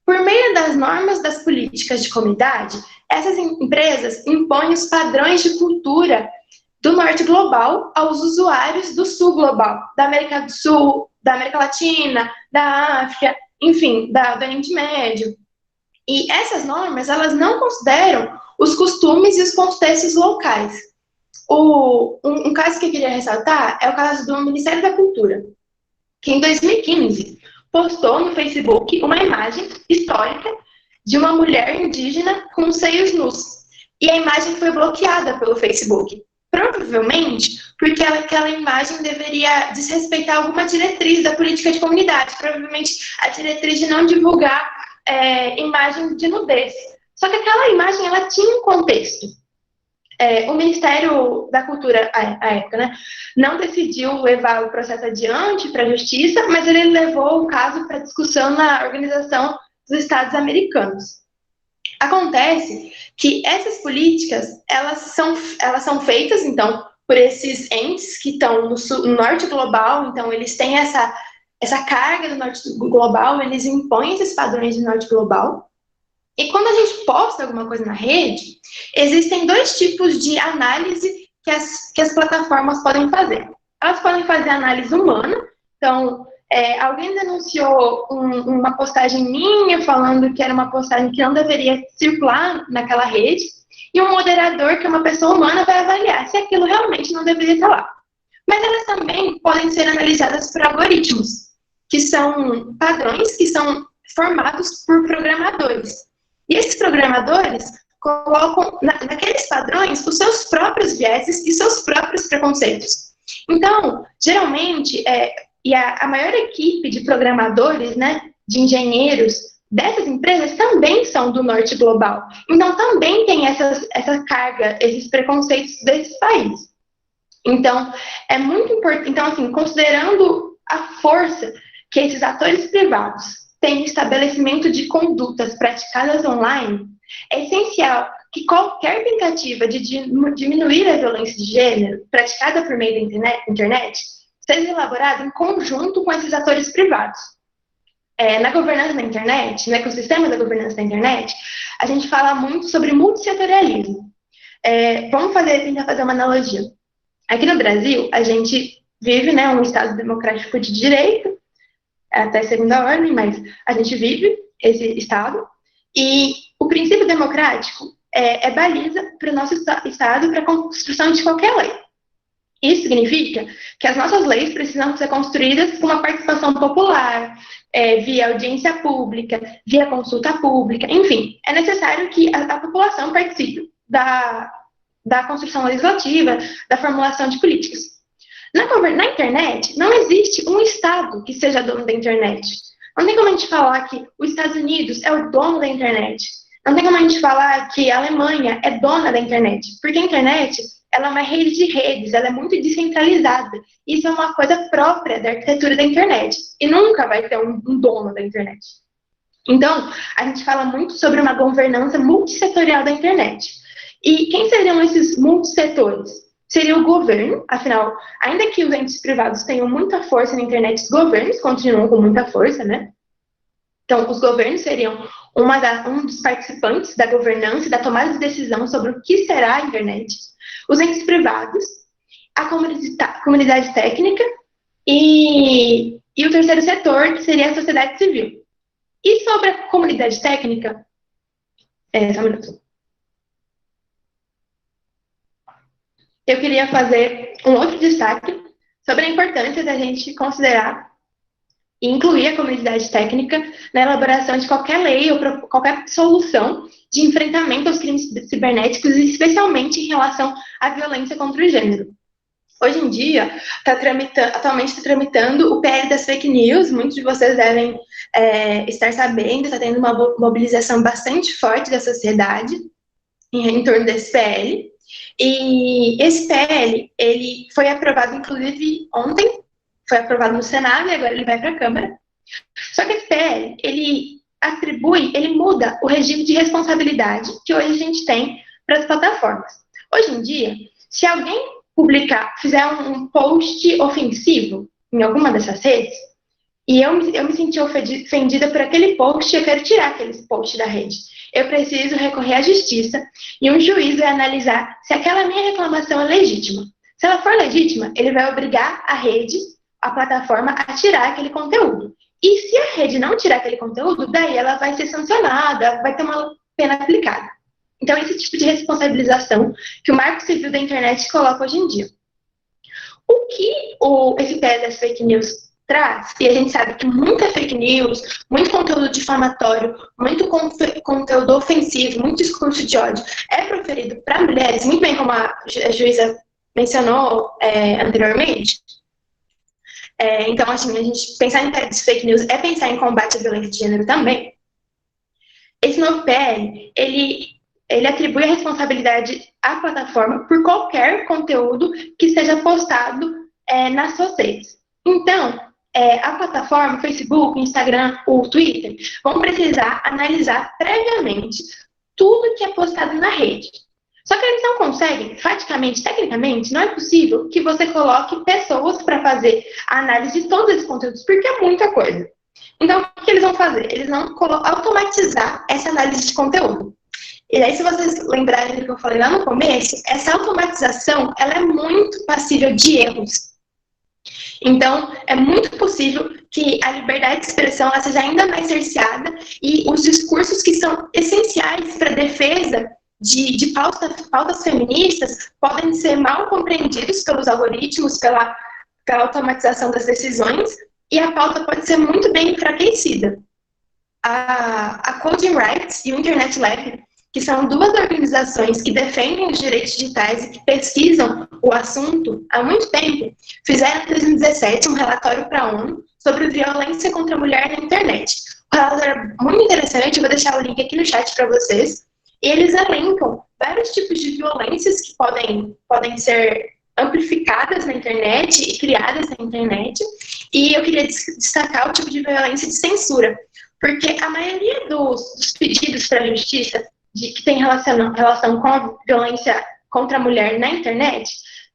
por meio das normas das políticas de comunidade, essas empresas impõem os padrões de cultura do norte global aos usuários do sul global, da América do Sul, da América Latina, da África, enfim, do Oriente Médio. E essas normas, elas não consideram os costumes e os contextos locais. Um caso que eu queria ressaltar é o caso do Ministério da Cultura, que em 2015 postou no Facebook uma imagem histórica de uma mulher indígena com os seios nus. E a imagem foi bloqueada pelo Facebook. Provavelmente porque aquela imagem deveria desrespeitar alguma diretriz da política de comunidade. Provavelmente a diretriz de não divulgar imagem de nudez. Só que aquela imagem, ela tinha um contexto. O Ministério da Cultura, à época, né, não decidiu levar o processo adiante para a justiça, mas ele levou o caso para discussão na Organização dos Estados Americanos. Acontece que essas políticas, elas são feitas, então, por esses entes que estão no norte global, então eles têm essa carga do norte global, eles impõem esses padrões do norte global. E quando a gente posta alguma coisa na rede, existem dois tipos de análise que as plataformas podem fazer. Elas podem fazer análise humana, então alguém denunciou uma postagem minha falando que era uma postagem que não deveria circular naquela rede, e um moderador, que é uma pessoa humana, vai avaliar se aquilo realmente não deveria estar lá. Mas elas também podem ser analisadas por algoritmos, que são padrões que são formados por programadores. E esses programadores colocam naqueles padrões os seus próprios vieses e seus próprios preconceitos. Então, geralmente, a maior equipe de programadores, né, de engenheiros dessas empresas também são do norte global. Então, também tem essa carga, esses preconceitos desses países. Então, é muito importante. Então, assim, considerando a força que esses atores privados têm no estabelecimento de condutas praticadas online, é essencial que qualquer tentativa de diminuir a violência de gênero praticada por meio da internet seja elaborada em conjunto com esses atores privados. Na governança da internet, no ecossistema da governança da internet, a gente fala muito sobre multissetorialismo. Vamos tentar fazer uma analogia. Aqui no Brasil, a gente vive, né, um Estado democrático de direito, até segunda ordem, mas a gente vive esse Estado, e o princípio democrático é baliza para o nosso Estado para a construção de qualquer lei. Isso significa que as nossas leis precisam ser construídas com uma participação popular, via audiência pública, via consulta pública, enfim, é necessário que a população participe da construção legislativa, da formulação de políticas. Na internet, não existe um Estado que seja dono da internet. Não tem como a gente falar que os Estados Unidos é o dono da internet. Não tem como a gente falar que a Alemanha é dona da internet. Porque a internet, ela é uma rede de redes, ela é muito descentralizada. Isso é uma coisa própria da arquitetura da internet. E nunca vai ter um dono da internet. Então, a gente fala muito sobre uma governança multissetorial da internet. E quem seriam esses multissetores? Seria o governo, afinal, ainda que os entes privados tenham muita força na internet, os governos continuam com muita força, né? Então, os governos seriam um dos participantes da governança e da tomada de decisão sobre o que será a internet. Os entes privados, a comunidade técnica e o terceiro setor, que seria a sociedade civil. E sobre a comunidade técnica... só um minuto. Eu queria fazer um outro destaque sobre a importância da gente considerar e incluir a comunidade técnica na elaboração de qualquer lei ou qualquer solução de enfrentamento aos crimes cibernéticos, especialmente em relação à violência contra o gênero. Hoje em dia, atualmente está tramitando o PL das fake news, muitos de vocês devem estar sabendo, está tendo uma mobilização bastante forte da sociedade em torno desse PL. E esse PL, ele foi aprovado, inclusive, ontem, foi aprovado no Senado e agora ele vai para a Câmara. Só que esse PL, ele muda o regime de responsabilidade que hoje a gente tem para as plataformas. Hoje em dia, se alguém fizer um post ofensivo em alguma dessas redes, e eu me senti ofendida por aquele post, eu quero tirar aquele post da rede. Eu preciso recorrer à justiça e um juiz vai analisar se aquela minha reclamação é legítima. Se ela for legítima, ele vai obrigar a rede, a plataforma, a tirar aquele conteúdo. E se a rede não tirar aquele conteúdo, daí ela vai ser sancionada, vai ter uma pena aplicada. Então, esse tipo de responsabilização que o Marco Civil da Internet coloca hoje em dia. O que esse PL das fake news traz, e a gente sabe que muita fake news, muito conteúdo difamatório, muito conteúdo ofensivo, muito discurso de ódio é proferido para mulheres, muito bem como a juíza mencionou anteriormente. Então, assim, a gente pensar em fake news é pensar em combate à violência de gênero também. Esse novo PL, ele atribui a responsabilidade à plataforma por qualquer conteúdo que seja postado nas suas redes. Então, a plataforma, o Facebook, o Instagram, o Twitter, vão precisar analisar previamente tudo que é postado na rede. Só que eles não conseguem, praticamente, tecnicamente, não é possível que você coloque pessoas para fazer a análise de todos esses conteúdos, porque é muita coisa. Então, o que eles vão fazer? Eles vão automatizar essa análise de conteúdo. E aí, se vocês lembrarem do que eu falei lá no começo, essa automatização, ela é muito passível de erros. Então, é muito possível que a liberdade de expressão ela seja ainda mais cerceada e os discursos que são essenciais para a defesa de pautas feministas podem ser mal compreendidos pelos algoritmos, pela automatização das decisões, e a pauta pode ser muito bem enfraquecida. A Coding Rights e o Internet Lab, que são duas organizações que defendem os direitos digitais e que pesquisam o assunto há muito tempo, fizeram em 2017 um relatório para a ONU sobre violência contra a mulher na internet. O relatório é muito interessante, eu vou deixar o link aqui no chat para vocês. E eles elencam vários tipos de violências que podem ser amplificadas na internet e criadas na internet. E eu queria destacar o tipo de violência de censura, porque a maioria dos pedidos para a justiça que tem relação com a violência contra a mulher na internet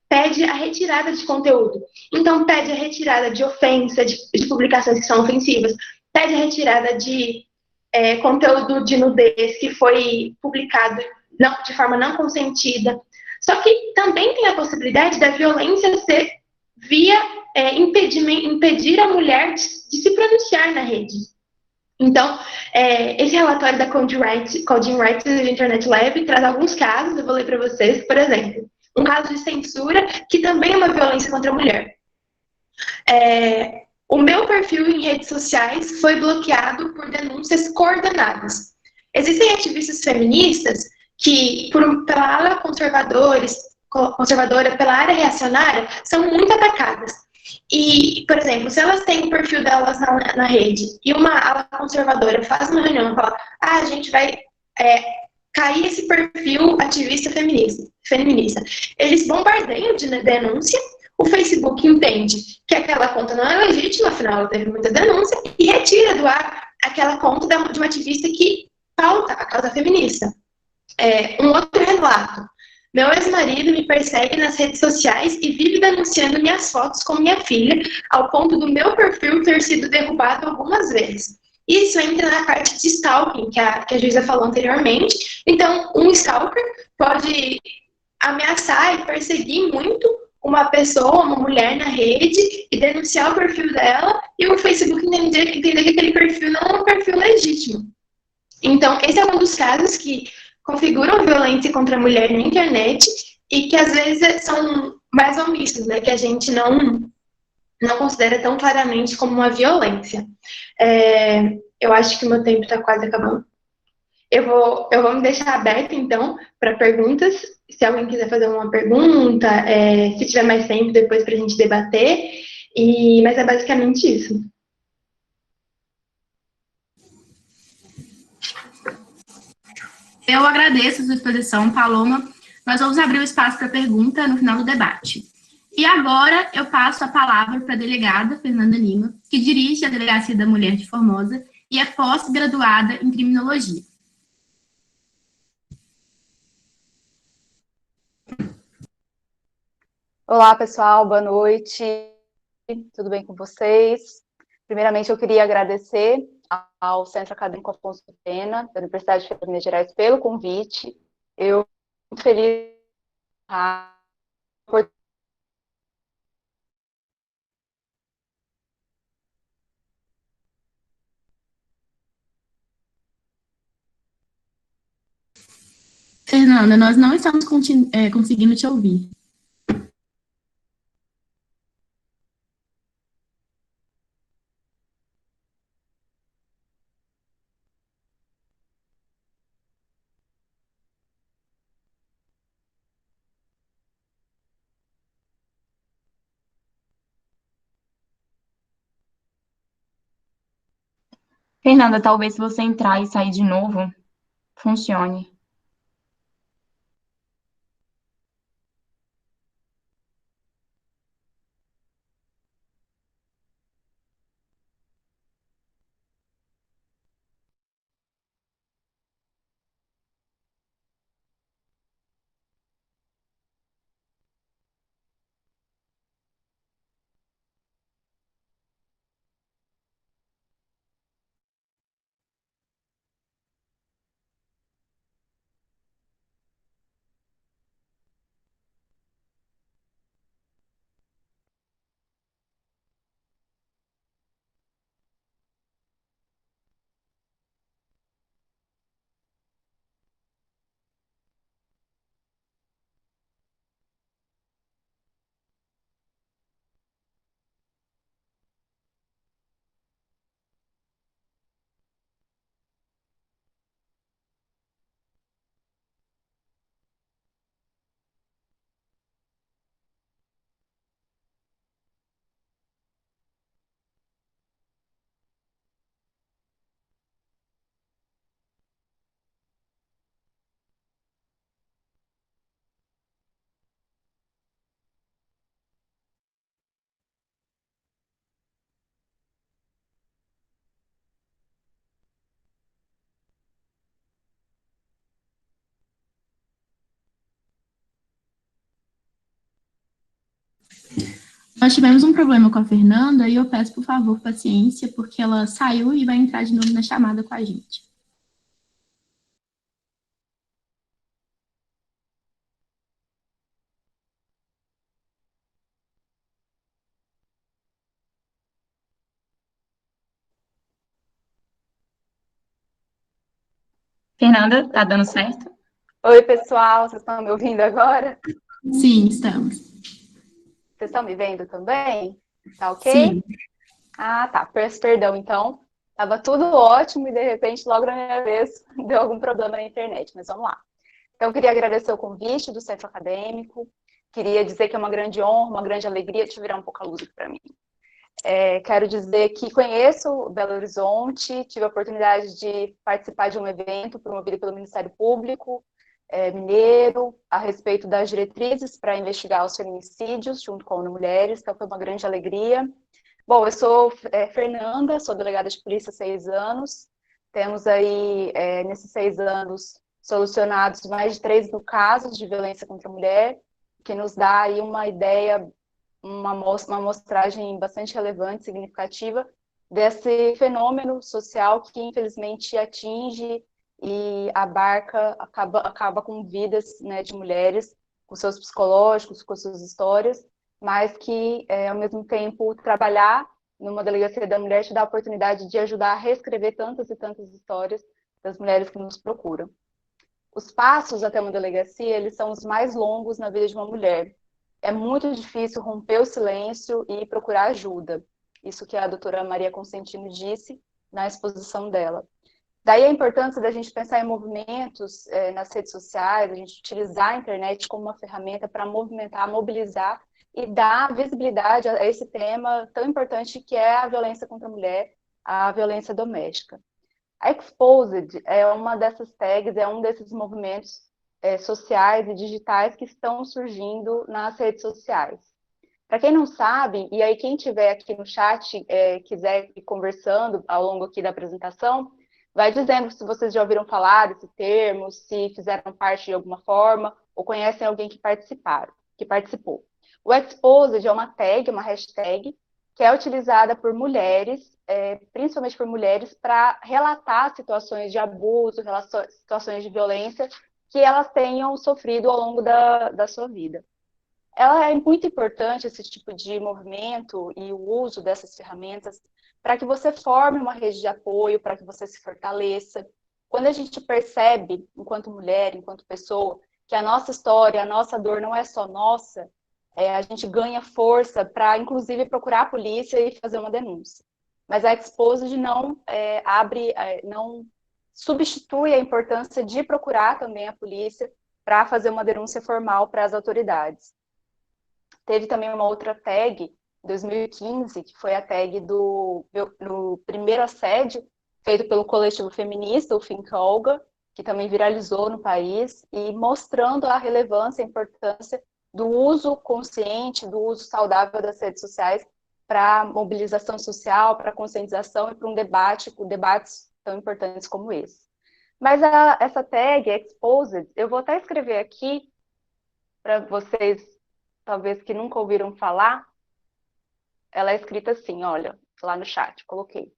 pede a retirada de conteúdo. Então, pede a retirada de ofensa, de publicações que são ofensivas, pede a retirada de conteúdo de nudez que foi publicado de forma não consentida. Só que também tem a possibilidade da violência ser via impedir a mulher de se pronunciar na rede. Então, esse relatório da Coding Rights do Internet Lab traz alguns casos, eu vou ler para vocês. Por exemplo, um caso de censura que também é uma violência contra a mulher. O meu perfil em redes sociais foi bloqueado por denúncias coordenadas. Existem ativistas feministas que, pela ala conservadora, pela área reacionária, são muito atacadas. E, por exemplo, se elas têm o perfil delas na rede e uma ala conservadora faz uma reunião e fala, a gente vai cair esse perfil ativista feminista. Eles bombardeiam de denúncia, o Facebook entende que aquela conta não é legítima, afinal ela teve muita denúncia, e retira do ar aquela conta de uma ativista que pauta a causa feminista. Um outro relato. Meu ex-marido me persegue nas redes sociais e vive denunciando minhas fotos com minha filha, ao ponto do meu perfil ter sido derrubado algumas vezes. Isso entra na parte de stalking, que a juíza falou anteriormente. Então, um stalker pode ameaçar e perseguir muito uma pessoa, uma mulher na rede e denunciar o perfil dela, e o Facebook entender que aquele perfil não é um perfil legítimo. Então, esse é um dos casos que configuram violência contra a mulher na internet e que às vezes são mais omissos, né? Que a gente não considera tão claramente como uma violência. Eu acho que o meu tempo está quase acabando. Eu vou me deixar aberto, então, para perguntas. Se alguém quiser fazer uma pergunta, se tiver mais tempo depois para a gente debater. Mas é basicamente isso. Eu agradeço a sua exposição, Paloma. Nós vamos abrir o espaço para pergunta no final do debate. E agora eu passo a palavra para a delegada Fernanda Lima, que dirige a Delegacia da Mulher de Formosa e é pós-graduada em Criminologia. Olá, pessoal, boa noite. Tudo bem com vocês? Primeiramente, eu queria agradecer ao Centro Acadêmico Afonso Pena, da Universidade Federal de Minas Gerais, pelo convite. Eu estou muito feliz por Fernanda, nós não estamos conseguindo te ouvir. Fernanda, talvez se você entrar e sair de novo, funcione. Nós tivemos um problema com a Fernanda e eu peço, por favor, paciência, porque ela saiu e vai entrar de novo na chamada com a gente. Fernanda, tá dando certo? Oi, pessoal, vocês estão me ouvindo agora? Sim, estamos. Vocês estão me vendo também? Tá ok? Sim. Ah, tá. Peço perdão, então. Tava tudo ótimo e, de repente, logo na minha vez, deu algum problema na internet, mas vamos lá. Então, eu queria agradecer o convite do Centro Acadêmico, queria dizer que é uma grande honra, uma grande alegria te virar um pouco a luz aqui para mim. Quero dizer que conheço Belo Horizonte, tive a oportunidade de participar de um evento promovido pelo Ministério Público Mineiro, a respeito das diretrizes para investigar os feminicídios, junto com a ONU Mulheres, então foi uma grande alegria. Bom, eu sou Fernanda, sou delegada de polícia há 6 anos, temos aí, nesses 6 anos, solucionados mais de 3 mil casos de violência contra a mulher, que nos dá aí uma ideia, uma amostragem bastante relevante, significativa, desse fenômeno social que, infelizmente, atinge e abarca, acaba com vidas, né, de mulheres, com seus psicológicos, com suas histórias, mas que, ao mesmo tempo, trabalhar numa delegacia da mulher te dá a oportunidade de ajudar a reescrever tantas e tantas histórias das mulheres que nos procuram. Os passos até uma delegacia, eles são os mais longos na vida de uma mulher. É muito difícil romper o silêncio e procurar ajuda. Isso que a doutora Maria Consentino disse na exposição dela. Daí a importância da gente pensar em movimentos nas redes sociais, a gente utilizar a internet como uma ferramenta para movimentar, mobilizar e dar visibilidade a esse tema tão importante que é a violência contra a mulher, a violência doméstica. A Exposed é uma dessas tags, é um desses movimentos sociais e digitais que estão surgindo nas redes sociais. Para quem não sabe, e aí quem estiver aqui no chat quiser ir conversando ao longo aqui da apresentação, vai dizendo se vocês já ouviram falar desse termo, se fizeram parte de alguma forma, ou conhecem alguém que participou. O Exposed é uma tag, uma hashtag, que é utilizada por mulheres, principalmente por mulheres, para relatar situações de abuso, situações de violência que elas tenham sofrido ao longo da sua vida. Ela é muito importante, esse tipo de movimento e o uso dessas ferramentas, para que você forme uma rede de apoio, para que você se fortaleça. Quando a gente percebe, enquanto mulher, enquanto pessoa, que a nossa história, a nossa dor não é só nossa, a gente ganha força para, inclusive, procurar a polícia e fazer uma denúncia. Mas a Exposed não substitui a importância de procurar também a polícia para fazer uma denúncia formal para as autoridades. Teve também uma outra tag, em 2015, que foi a tag do primeiro assédio, feito pelo coletivo feminista, o Think Olga, que também viralizou no país, e mostrando a relevância e a importância do uso consciente, do uso saudável das redes sociais para mobilização social, para conscientização e para um debate, com debates tão importantes como esse. Mas essa tag, Exposed, eu vou até escrever aqui para vocês, talvez que nunca ouviram falar, ela é escrita assim, olha, lá no chat, coloquei.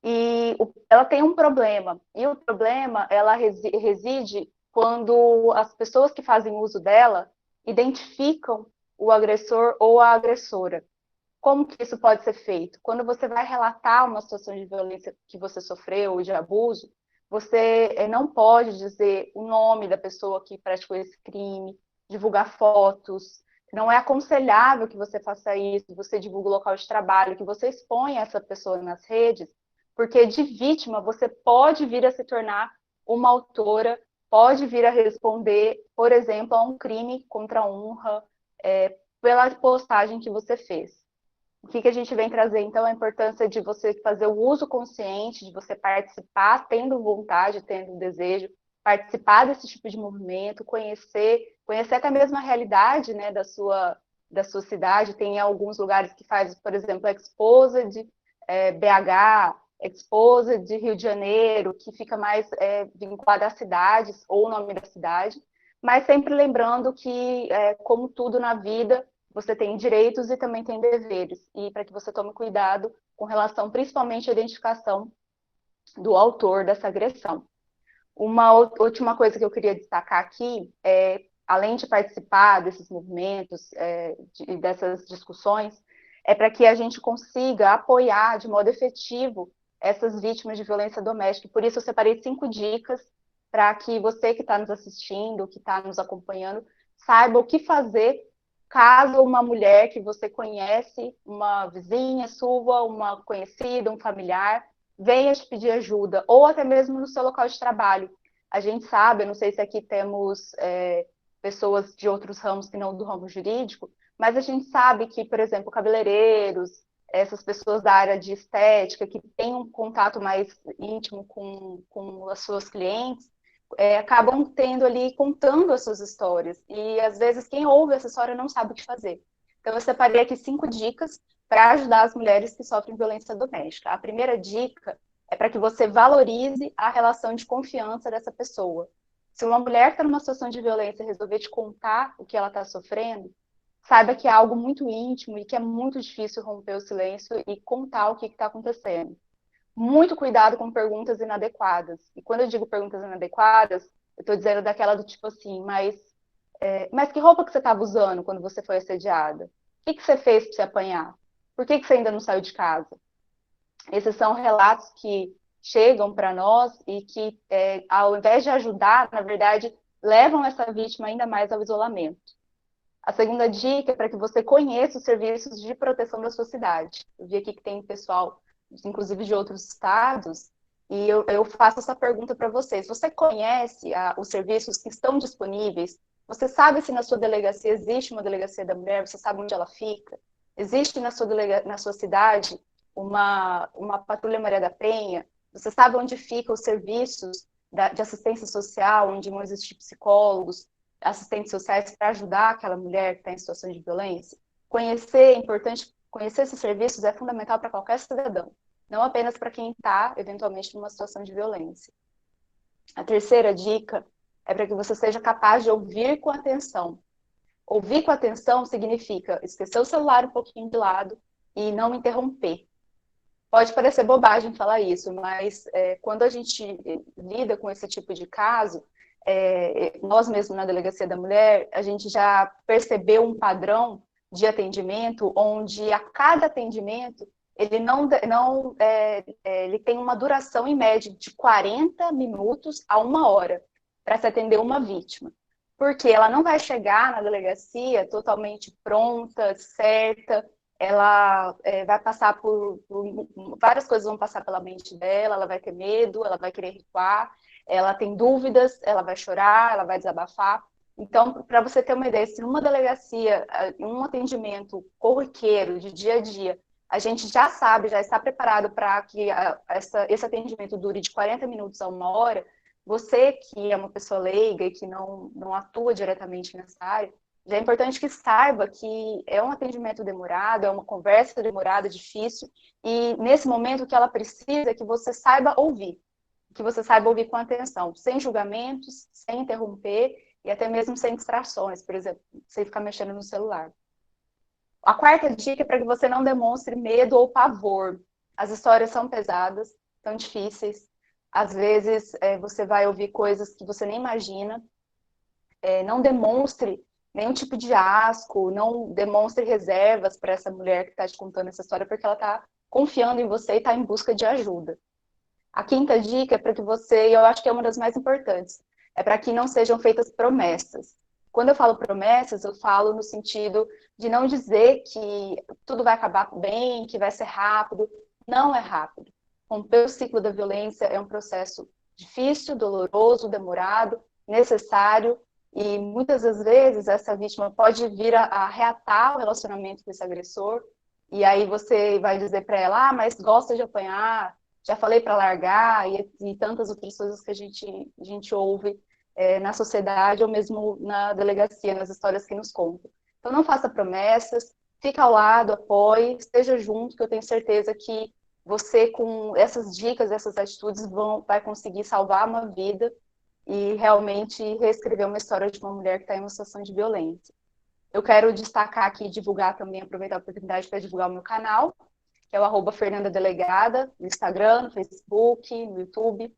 E ela tem um problema, e o problema, ela reside quando as pessoas que fazem uso dela identificam o agressor ou a agressora. Como que isso pode ser feito? Quando você vai relatar uma situação de violência que você sofreu, de abuso, você não pode dizer o nome da pessoa que praticou esse crime, divulgar fotos. Não é aconselhável que você faça isso, você divulgue o local de trabalho, que você exponha essa pessoa nas redes, porque de vítima você pode vir a se tornar uma autora, pode vir a responder, por exemplo, a um crime contra a honra, pela postagem que você fez. O que a gente vem trazer, então, a importância de você fazer o uso consciente, de você participar, tendo vontade, tendo desejo, participar desse tipo de movimento, conhecer até mesmo a realidade, né, da sua cidade. Tem alguns lugares que faz, por exemplo, Exposed BH, Exposed de Rio de Janeiro, que fica mais vinculada às cidades, ou o nome da cidade, mas sempre lembrando que, como tudo na vida, você tem direitos e também tem deveres, e para que você tome cuidado com relação principalmente à identificação do autor dessa agressão. Uma última coisa que eu queria destacar aqui é, além de participar desses movimentos e dessas discussões, é para que a gente consiga apoiar de modo efetivo essas vítimas de violência doméstica. Por isso eu separei 5 dicas para que você que está nos assistindo, que está nos acompanhando, saiba o que fazer caso uma mulher que você conhece, uma vizinha sua, uma conhecida, um familiar, venha te pedir ajuda, ou até mesmo no seu local de trabalho. A gente sabe, eu não sei se aqui temos pessoas de outros ramos que não do ramo jurídico, mas a gente sabe que, por exemplo, cabeleireiros, essas pessoas da área de estética, que têm um contato mais íntimo com as suas clientes, acabam tendo ali, contando as suas histórias. E, às vezes, quem ouve essa história não sabe o que fazer. Então, eu separei aqui 5 dicas para ajudar as mulheres que sofrem violência doméstica. A primeira dica é para que você valorize a relação de confiança dessa pessoa. Se uma mulher está numa situação de violência e resolver te contar o que ela está sofrendo, saiba que é algo muito íntimo e que é muito difícil romper o silêncio e contar o que está acontecendo. Muito cuidado com perguntas inadequadas. E quando eu digo perguntas inadequadas, eu estou dizendo daquela do tipo assim, mas que roupa que você estava usando quando você foi assediada? O que você fez para se apanhar? Por que você ainda não saiu de casa? Esses são relatos que chegam para nós e que, ao invés de ajudar, na verdade, levam essa vítima ainda mais ao isolamento. A segunda dica é para que você conheça os serviços de proteção da sua cidade. Eu vi aqui que tem pessoal, inclusive de outros estados, e eu faço essa pergunta para vocês. Você conhece os serviços que estão disponíveis? Você sabe se na sua delegacia existe uma delegacia da mulher? Você sabe onde ela fica? Existe na sua cidade uma patrulha Maria da Penha? Você sabe onde ficam os serviços de assistência social, onde vão existir psicólogos, assistentes sociais para ajudar aquela mulher que está em situação de violência? É importante, conhecer esses serviços é fundamental para qualquer cidadão, não apenas para quem está, eventualmente, numa situação de violência. A terceira dica é para que você seja capaz de ouvir com atenção. Ouvir com atenção significa esquecer o celular um pouquinho de lado e não interromper. Pode parecer bobagem falar isso, mas quando a gente lida com esse tipo de caso, nós mesmos na Delegacia da Mulher, a gente já percebeu um padrão de atendimento onde a cada atendimento ele tem uma duração em média de 40 minutos a 1 hora para se atender uma vítima. Porque ela não vai chegar na delegacia totalmente pronta, certa, ela vai passar por várias coisas vão passar pela mente dela, ela vai ter medo, ela vai querer recuar, ela tem dúvidas, ela vai chorar, ela vai desabafar. Então, para você ter uma ideia, se numa delegacia, um atendimento corriqueiro, de dia a dia, a gente já sabe, já está preparado para que esse atendimento dure de 40 minutos a 1 hora, você que é uma pessoa leiga e que não atua diretamente nessa área, já é importante que saiba que é um atendimento demorado, é uma conversa demorada, difícil, e nesse momento o que ela precisa é que você saiba ouvir, que você saiba ouvir com atenção, sem julgamentos, sem interromper e até mesmo sem distrações, por exemplo, sem ficar mexendo no celular. A quarta dica é para que você não demonstre medo ou pavor. As histórias são pesadas, são difíceis, às vezes você vai ouvir coisas que você nem imagina, não demonstre nenhum tipo de asco, não demonstre reservas para essa mulher que está te contando essa história, porque ela está confiando em você e está em busca de ajuda. A quinta dica é para que você, e eu acho que é uma das mais importantes, é para que não sejam feitas promessas. Quando eu falo promessas, eu falo no sentido de não dizer que tudo vai acabar bem, que vai ser rápido. Não é rápido. Romper o ciclo da violência é um processo difícil, doloroso, demorado, necessário, e muitas das vezes essa vítima pode vir a reatar o relacionamento com esse agressor, e aí você vai dizer para ela, mas gosta de apanhar, já falei para largar, e tantas outras coisas que a gente ouve na sociedade ou mesmo na delegacia, nas histórias que nos contam. Então não faça promessas, fica ao lado, apoie, esteja junto, que eu tenho certeza que você, com essas dicas, essas atitudes, vai conseguir salvar uma vida e realmente reescrever uma história de uma mulher que está em uma situação de violência. Eu quero destacar aqui, divulgar também, aproveitar a oportunidade para divulgar o meu canal, que é o @FernandaDelegada, no Instagram, no Facebook, no YouTube.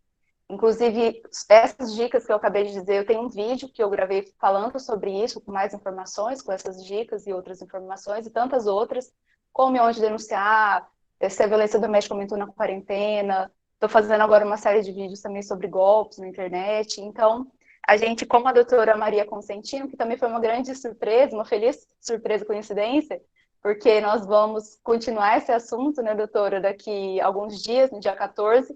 Inclusive, essas dicas que eu acabei de dizer, eu tenho um vídeo que eu gravei falando sobre isso, com mais informações, com essas dicas e outras informações, e tantas outras, como e onde denunciar, se a violência doméstica aumentou na quarentena. Estou fazendo agora uma série de vídeos também sobre golpes na internet. Então, a gente, como a doutora Maria Consentino, que também foi uma grande surpresa, uma feliz surpresa, coincidência, porque nós vamos continuar esse assunto, né, doutora, daqui a alguns dias, no dia 14,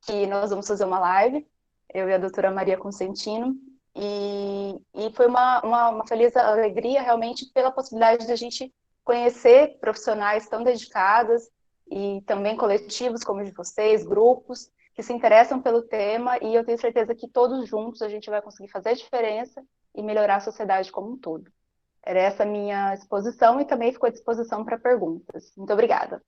que nós vamos fazer uma live, eu e a doutora Maria Consentino, e foi uma feliz alegria, realmente, pela possibilidade de a gente conhecer profissionais tão dedicadas e também coletivos como o de vocês, grupos, que se interessam pelo tema, e eu tenho certeza que todos juntos a gente vai conseguir fazer a diferença e melhorar a sociedade como um todo. Era essa a minha exposição e também ficou à disposição para perguntas. Muito obrigada.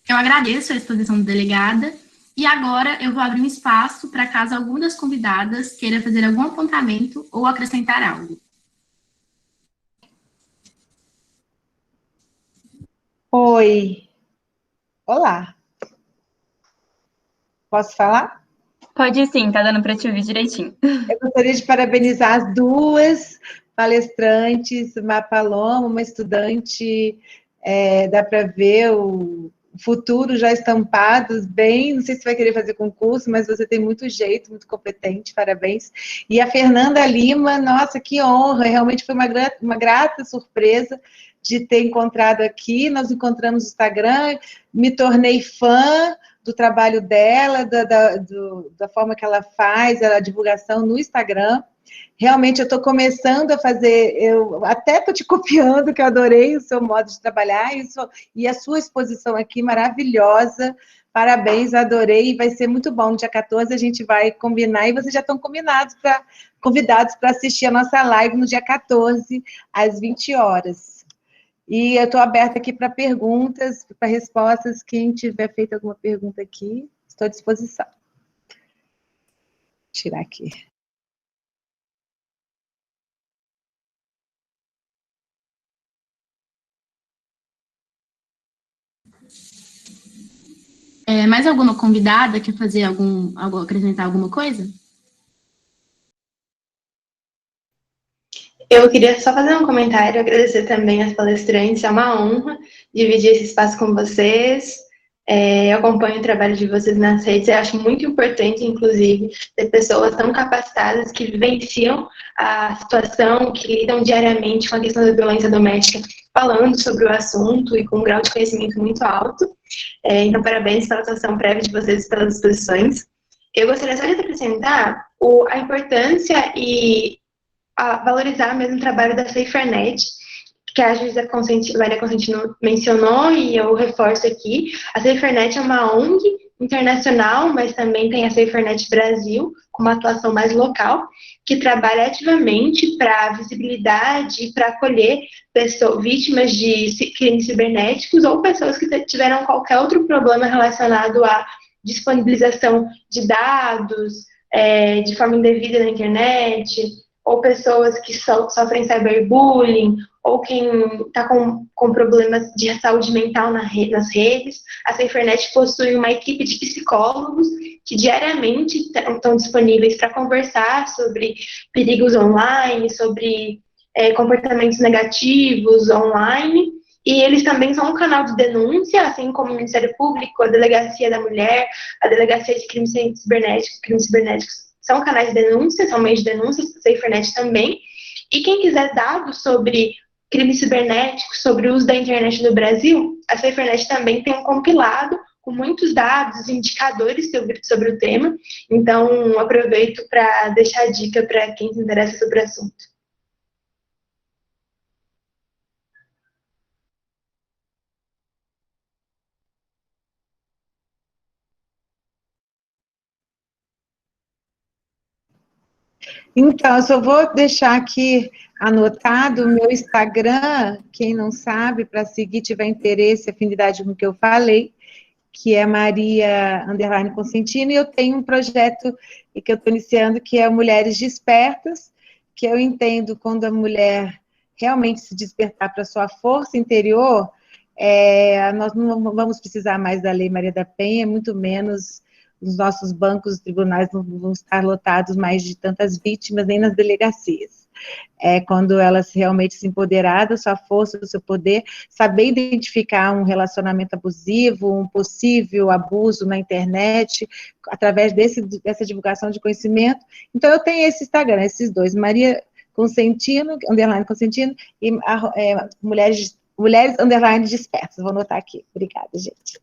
Eu agradeço a exposição da delegada e agora eu vou abrir um espaço para caso alguma das convidadas queira fazer algum apontamento ou acrescentar algo. Oi. Olá. Posso falar? Pode sim, tá dando para te ouvir direitinho. Eu gostaria de parabenizar as duas palestrantes, uma Paloma, uma estudante, dá para ver o futuro já estampados bem, não sei se vai querer fazer concurso, mas você tem muito jeito, muito competente, parabéns. E a Fernanda Lima, nossa, que honra, realmente foi uma grata surpresa de ter encontrado aqui, nós encontramos no Instagram, me tornei fã do trabalho dela, da forma que ela faz, a divulgação no Instagram. Realmente eu estou começando a fazer, eu até estou te copiando, que eu adorei o seu modo de trabalhar, e a sua exposição aqui maravilhosa, parabéns, adorei, vai ser muito bom. No dia 14 a gente vai combinar, e vocês já estão convidados para assistir a nossa live no dia 14, às 20 horas. E eu estou aberta aqui para perguntas, para respostas. Quem tiver feito alguma pergunta aqui, estou à disposição. Vou tirar aqui. Mais alguma convidada quer fazer acrescentar alguma coisa? Eu queria só fazer um comentário, agradecer também às palestrantes, é uma honra dividir esse espaço com vocês. Eu acompanho o trabalho de vocês nas redes, eu acho muito importante, inclusive, ter pessoas tão capacitadas que vivenciam a situação, que lidam diariamente com a questão da violência doméstica, falando sobre o assunto e com um grau de conhecimento muito alto. Então, parabéns pela atuação prévia de vocês e pelas exposições. Eu gostaria só de acrescentar a importância e a valorizar mesmo o trabalho da SaferNet, que a juíza Maria Consentino mencionou, e eu reforço aqui. A SaferNet é uma ONG internacional, mas também tem a SaferNet Brasil, com uma atuação mais local, que trabalha ativamente para a visibilidade e para acolher vítimas de crimes cibernéticos ou pessoas que tiveram qualquer outro problema relacionado à disponibilização de dados, de forma indevida na internet, ou pessoas que sofrem cyberbullying, ou quem está com problemas de saúde mental nas redes. A SaferNet possui uma equipe de psicólogos que diariamente estão disponíveis para conversar sobre perigos online, sobre comportamentos negativos online, e eles também são um canal de denúncia, assim como o Ministério Público, a Delegacia da Mulher, a Delegacia de Crimes Cibernéticos são canais de denúncia, são meios de denúncia, a SaferNet também. E quem quiser dados sobre crimes cibernéticos, sobre o uso da internet no Brasil, a SaferNet também tem um compilado com muitos dados e indicadores sobre o tema. Então, aproveito para deixar a dica para quem se interessa sobre o assunto. Então, eu só vou deixar aqui anotado o meu Instagram, quem não sabe, para seguir, tiver interesse, afinidade com o que eu falei, que é Maria _Consentino, e eu tenho um projeto e que eu estou iniciando, que é Mulheres Despertas, que eu entendo quando a mulher realmente se despertar para a sua força interior, nós não vamos precisar mais da Lei Maria da Penha, muito menos os nossos bancos e tribunais não vão estar lotados mais de tantas vítimas, nem nas delegacias. Quando elas realmente se empoderar da sua força, do seu poder, saber identificar um relacionamento abusivo, um possível abuso na internet, através dessa divulgação de conhecimento. Então, eu tenho esse Instagram, esses dois, Maria Consentino, underline Consentino, e Mulheres underline Despertas. Vou anotar aqui. Obrigada, gente.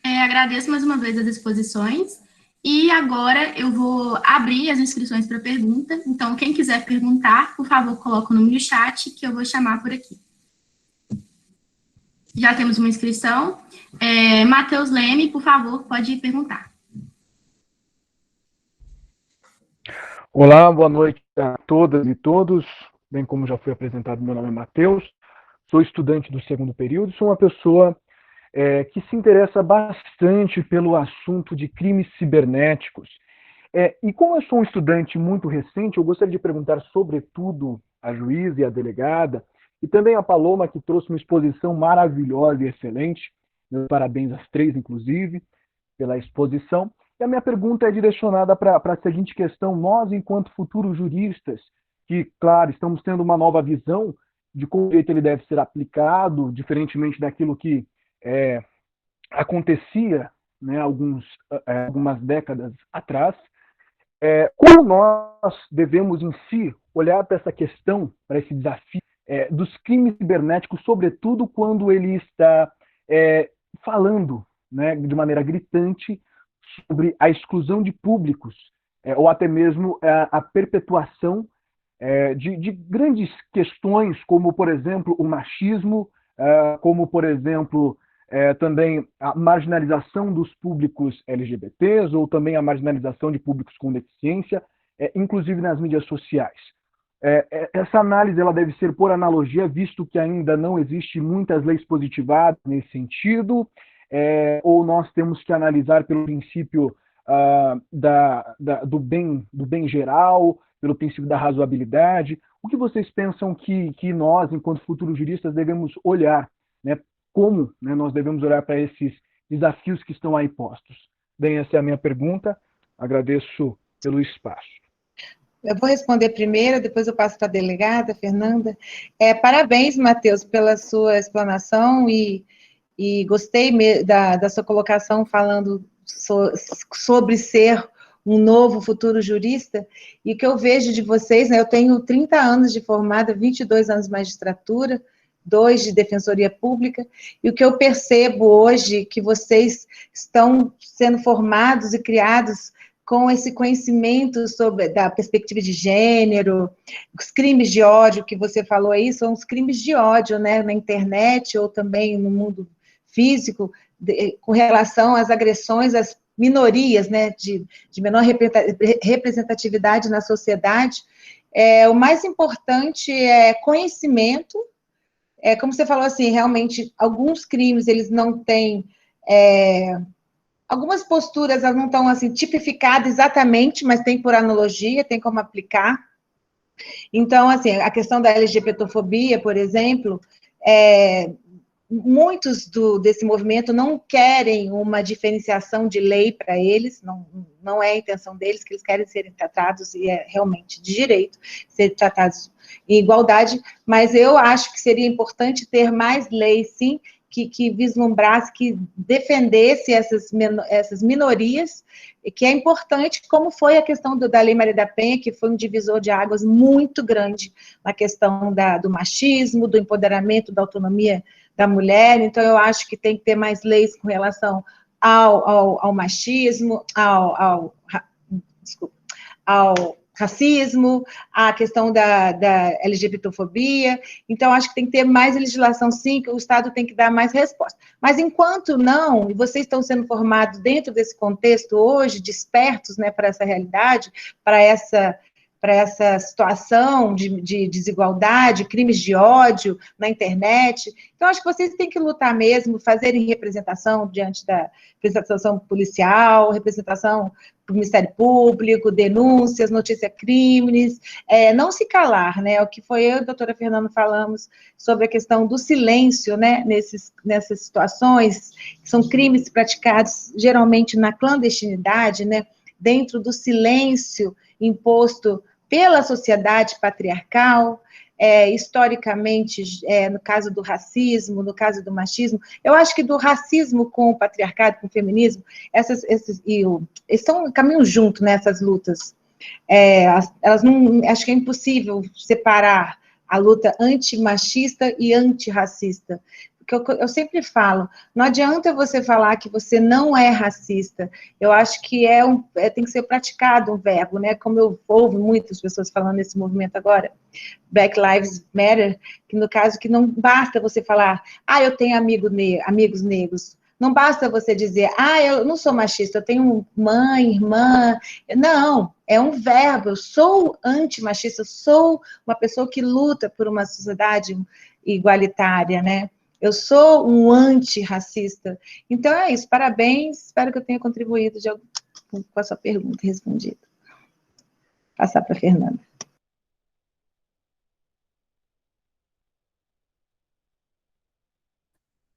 Agradeço mais uma vez as exposições. E agora eu vou abrir as inscrições para pergunta. Então, quem quiser perguntar, por favor, coloque o nome no chat, que eu vou chamar por aqui. Já temos uma inscrição. Matheus Leme, por favor, pode perguntar. Olá, boa noite a todas e todos. Bem como já foi apresentado, meu nome é Matheus, sou estudante do segundo período, sou uma pessoa que se interessa bastante pelo assunto de crimes cibernéticos. E como eu sou um estudante muito recente, eu gostaria de perguntar sobretudo à juíza e à delegada, e também a Paloma, que trouxe uma exposição maravilhosa e excelente. Meus parabéns às três, inclusive, pela exposição. E a minha pergunta é direcionada para a seguinte questão. Nós, enquanto futuros juristas, que, claro, estamos tendo uma nova visão de como o direito ele deve ser aplicado, diferentemente daquilo que acontecia, né, algumas décadas atrás, como nós devemos, em si, olhar para essa questão, para esse desafio dos crimes cibernéticos, sobretudo quando ele está falando, né, de maneira gritante sobre a exclusão de públicos, ou até mesmo a perpetuação de grandes questões, como, por exemplo, o machismo, como, por exemplo, também a marginalização dos públicos LGBTs, ou também a marginalização de públicos com deficiência, inclusive nas mídias sociais. Essa análise ela deve ser por analogia, visto que ainda não existe muitas leis positivadas nesse sentido, ou nós temos que analisar pelo princípio do bem geral, pelo princípio da razoabilidade. O que vocês pensam que nós, enquanto futuros juristas, devemos olhar, né? Como, né, nós devemos olhar para esses desafios que estão aí postos? Bem, essa é a minha pergunta. Agradeço pelo espaço. Eu vou responder primeiro, depois eu passo para a delegada, Fernanda. Parabéns, Matheus, pela sua explanação e gostei da sua colocação falando sobre ser um novo futuro jurista. E o que eu vejo de vocês, né, eu tenho 30 anos de formada, 22 anos de magistratura, 2 de defensoria pública, e o que eu percebo hoje que vocês estão sendo formados e criados com esse conhecimento da perspectiva de gênero, os crimes de ódio que você falou aí, são os crimes de ódio, né, na internet ou também no mundo físico, com relação às agressões às minorias, né, de menor representatividade na sociedade. O mais importante é conhecimento. Como você falou, assim, realmente, alguns crimes, eles não têm... algumas posturas, elas não estão, assim, tipificadas exatamente, mas tem por analogia, tem como aplicar. Então, assim, a questão da LGBTfobia, por exemplo, muitos desse movimento não querem uma diferenciação de lei para eles, não é a intenção deles, que eles querem serem tratados, e é realmente de direito, ser tratados em igualdade, mas eu acho que seria importante ter mais leis, sim, que vislumbrasse, que defendesse essas minorias, que é importante, como foi a questão da Lei Maria da Penha, que foi um divisor de águas muito grande na questão do machismo, do empoderamento, da autonomia da mulher. Então, eu acho que tem que ter mais leis com relação ao machismo, ao racismo, a questão da LGBTfobia. Então, acho que tem que ter mais legislação, sim, que o Estado tem que dar mais resposta. Mas, enquanto não, e vocês estão sendo formados dentro desse contexto hoje, despertos, né, para essa realidade, para para essa situação de desigualdade, crimes de ódio na internet. Então, acho que vocês têm que lutar mesmo, fazerem representação diante da representação policial, representação do Ministério Público, denúncias, notícia crimes, não se calar, né? O que foi eu e a doutora Fernanda falamos sobre a questão do silêncio, né? Nessas situações, que são crimes praticados geralmente na clandestinidade, né? Dentro do silêncio imposto pela sociedade patriarcal, historicamente, no caso do racismo, no caso do machismo, eu acho que do racismo com o patriarcado, com o feminismo, eles caminham junto nessas lutas. Elas não, acho que é impossível separar a luta antimachista e antirracista. Porque eu sempre falo, não adianta você falar que você não é racista. Eu acho que tem que ser praticado um verbo, né? Como eu ouvo muitas pessoas falando nesse movimento agora, Black Lives Matter, que no caso que não basta você falar, eu tenho amigos negros. Não basta você dizer, eu não sou machista, eu tenho mãe, irmã. Não, é um verbo. Eu sou antimachista, eu sou uma pessoa que luta por uma sociedade igualitária, né? Eu sou um antirracista. Então é isso, parabéns, espero que eu tenha contribuído com a sua pergunta respondida. Passar para a Fernanda.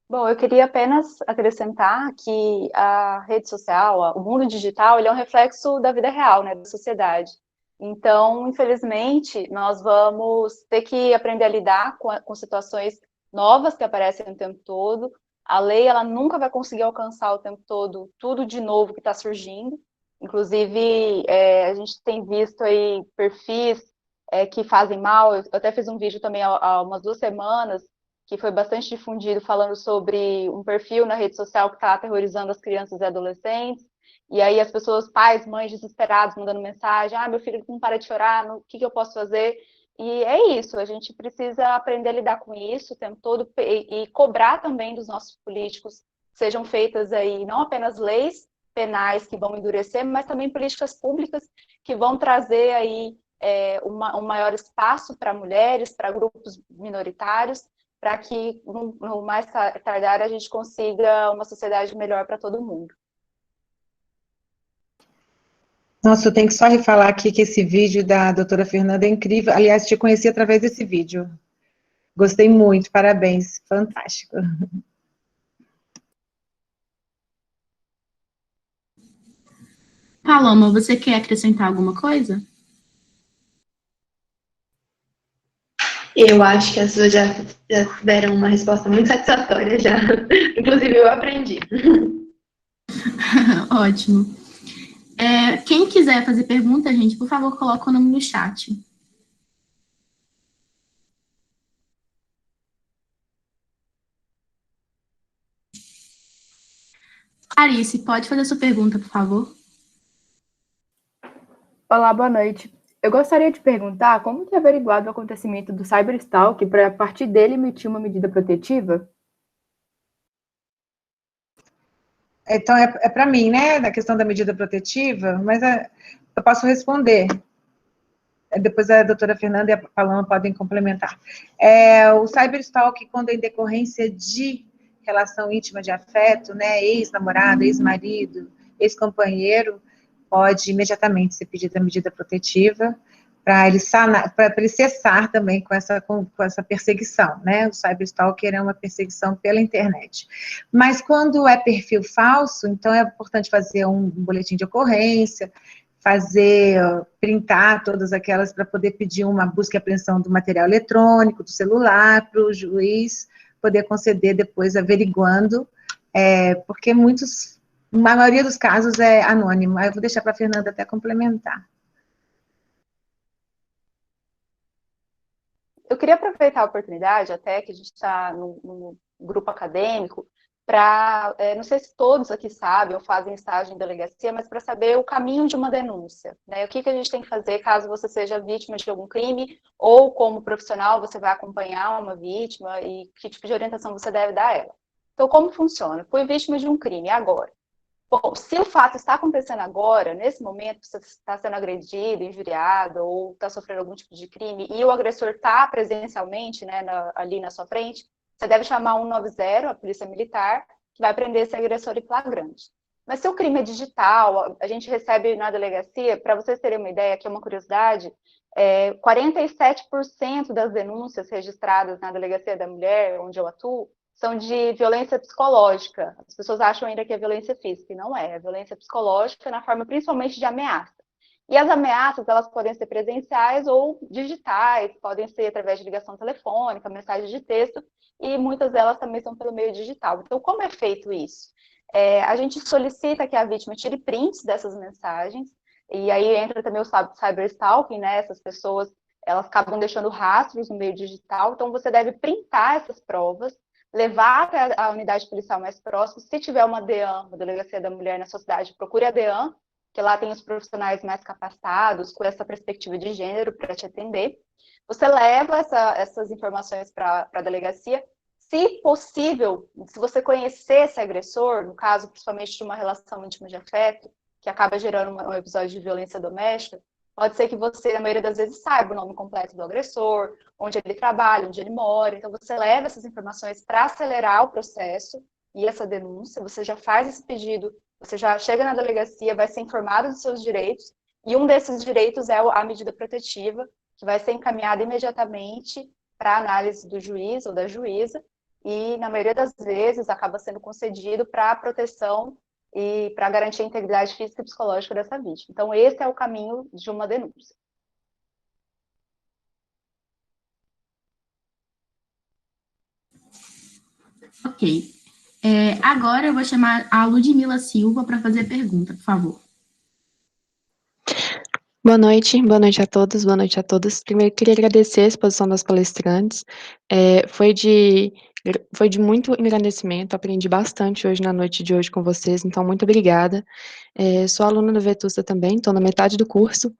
Bom, eu queria apenas acrescentar que a rede social, o mundo digital, ele é um reflexo da vida real, né, da sociedade. Então, infelizmente, nós vamos ter que aprender a lidar com situações novas que aparecem o tempo todo. A lei, ela nunca vai conseguir alcançar o tempo todo tudo de novo que está surgindo. Inclusive, a gente tem visto aí perfis que fazem mal. Eu até fiz um vídeo também há umas 2 semanas, que foi bastante difundido, falando sobre um perfil na rede social que está aterrorizando as crianças e adolescentes. E aí as pessoas, pais, mães desesperados, mandando mensagem, meu filho não para de chorar, o que eu posso fazer? E é isso, a gente precisa aprender a lidar com isso o tempo todo e cobrar também dos nossos políticos que sejam feitas aí não apenas leis penais que vão endurecer, mas também políticas públicas que vão trazer aí um maior espaço para mulheres, para grupos minoritários, para que no mais tardar a gente consiga uma sociedade melhor para todo mundo. Nossa, eu tenho que só refalar aqui que esse vídeo da doutora Fernanda é incrível. Aliás, te conheci através desse vídeo. Gostei muito, parabéns, fantástico. Paloma, você quer acrescentar alguma coisa? Eu acho que as suas já deram uma resposta muito satisfatória já. Inclusive, eu aprendi. Ótimo. Quem quiser fazer pergunta, gente, por favor, coloque o nome no chat. Clarice, pode fazer sua pergunta, por favor? Olá, boa noite. Eu gostaria de perguntar como que é averiguado o acontecimento do cyberstalk para, a partir dele, emitir uma medida protetiva? Então, é para mim, né, na questão da medida protetiva, mas eu posso responder. Depois a doutora Fernanda e a Paloma podem complementar. O cyberstalk, quando é em decorrência de relação íntima de afeto, né, ex-namorado, ex-marido, ex-companheiro, pode imediatamente ser pedida a medida protetiva para ele cessar também com essa perseguição, né? O cyberstalker é uma perseguição pela internet. Mas quando é perfil falso, então é importante fazer um boletim de ocorrência, printar todas aquelas para poder pedir uma busca e apreensão do material eletrônico, do celular, para o juiz poder conceder depois, averiguando, porque a maioria dos casos é anônimo. Eu vou deixar para a Fernanda até complementar. Eu queria aproveitar a oportunidade, até que a gente está no grupo acadêmico, para, não sei se todos aqui sabem ou fazem estágio em delegacia, mas para saber o caminho de uma denúncia, né? O que a gente tem que fazer caso você seja vítima de algum crime, ou como profissional você vai acompanhar uma vítima e que tipo de orientação você deve dar a ela. Então, como funciona? Fui vítima de um crime, agora. Bom, se o fato está acontecendo agora, nesse momento, você está sendo agredido, injuriado, ou está sofrendo algum tipo de crime, e o agressor está presencialmente, né, ali na sua frente, você deve chamar 190, a polícia militar, que vai prender esse agressor em flagrante. Mas se o crime é digital, a gente recebe na delegacia, para vocês terem uma ideia, aqui é uma curiosidade, 47% das denúncias registradas na Delegacia da Mulher, onde eu atuo, são de violência psicológica. As pessoas acham ainda que é violência física, e não é. É violência psicológica na forma principalmente de ameaça. E as ameaças, elas podem ser presenciais ou digitais, podem ser através de ligação telefônica, mensagem de texto, e muitas delas também são pelo meio digital. Então, como é feito isso? A gente solicita que a vítima tire prints dessas mensagens, e aí entra também o cyberstalking, né? Essas pessoas, elas acabam deixando rastros no meio digital, então você deve printar essas provas, levar até a unidade policial mais próxima. Se tiver uma DEAN, uma Delegacia da Mulher na sua cidade, procure a DEAN, que lá tem os profissionais mais capacitados, com essa perspectiva de gênero para te atender. Você leva essas informações para a delegacia. Se possível, se você conhecer esse agressor, no caso, principalmente de uma relação íntima de afeto, que acaba gerando um episódio de violência doméstica, pode ser que você, na maioria das vezes, saiba o nome completo do agressor, onde ele trabalha, onde ele mora. Então, você leva essas informações para acelerar o processo e essa denúncia. Você já faz esse pedido, você já chega na delegacia, vai ser informado dos seus direitos, e um desses direitos é a medida protetiva, que vai ser encaminhada imediatamente para a análise do juiz ou da juíza, e, na maioria das vezes, acaba sendo concedido para a proteção e para garantir a integridade física e psicológica dessa vítima. Então, esse é o caminho de uma denúncia. Ok. Agora eu vou chamar a Ludmila Silva para fazer a pergunta, por favor. Boa noite a todos, boa noite a todas. Primeiro, queria agradecer a exposição das palestrantes. Foi de muito engrandecimento, aprendi bastante hoje na noite de hoje com vocês, então muito obrigada. Sou aluna da Vetusta também, estou na metade do curso,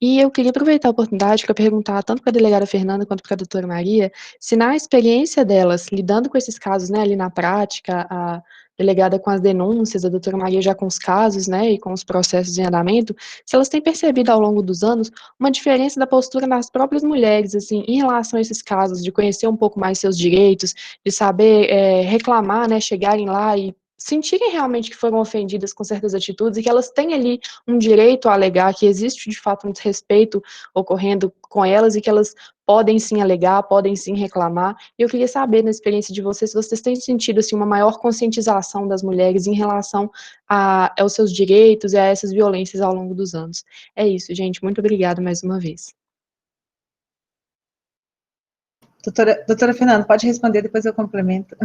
e eu queria aproveitar a oportunidade para perguntar tanto para a delegada Fernanda quanto para a doutora Maria, se na experiência delas, lidando com esses casos, né, ali na prática, a delegada com as denúncias, a doutora Maria já com os casos, né, e com os processos em andamento, se elas têm percebido ao longo dos anos uma diferença da postura das próprias mulheres, assim, em relação a esses casos, de conhecer um pouco mais seus direitos, de saber reclamar, né, chegarem lá e sentirem realmente que foram ofendidas com certas atitudes e que elas têm ali um direito a alegar, que existe de fato um desrespeito ocorrendo com elas e que elas podem sim alegar, podem sim reclamar. E eu queria saber, na experiência de vocês, se vocês têm sentido assim, uma maior conscientização das mulheres em relação aos seus direitos e a essas violências ao longo dos anos. É isso, gente. Muito obrigada mais uma vez. Doutora Fernanda, pode responder, depois eu complemento.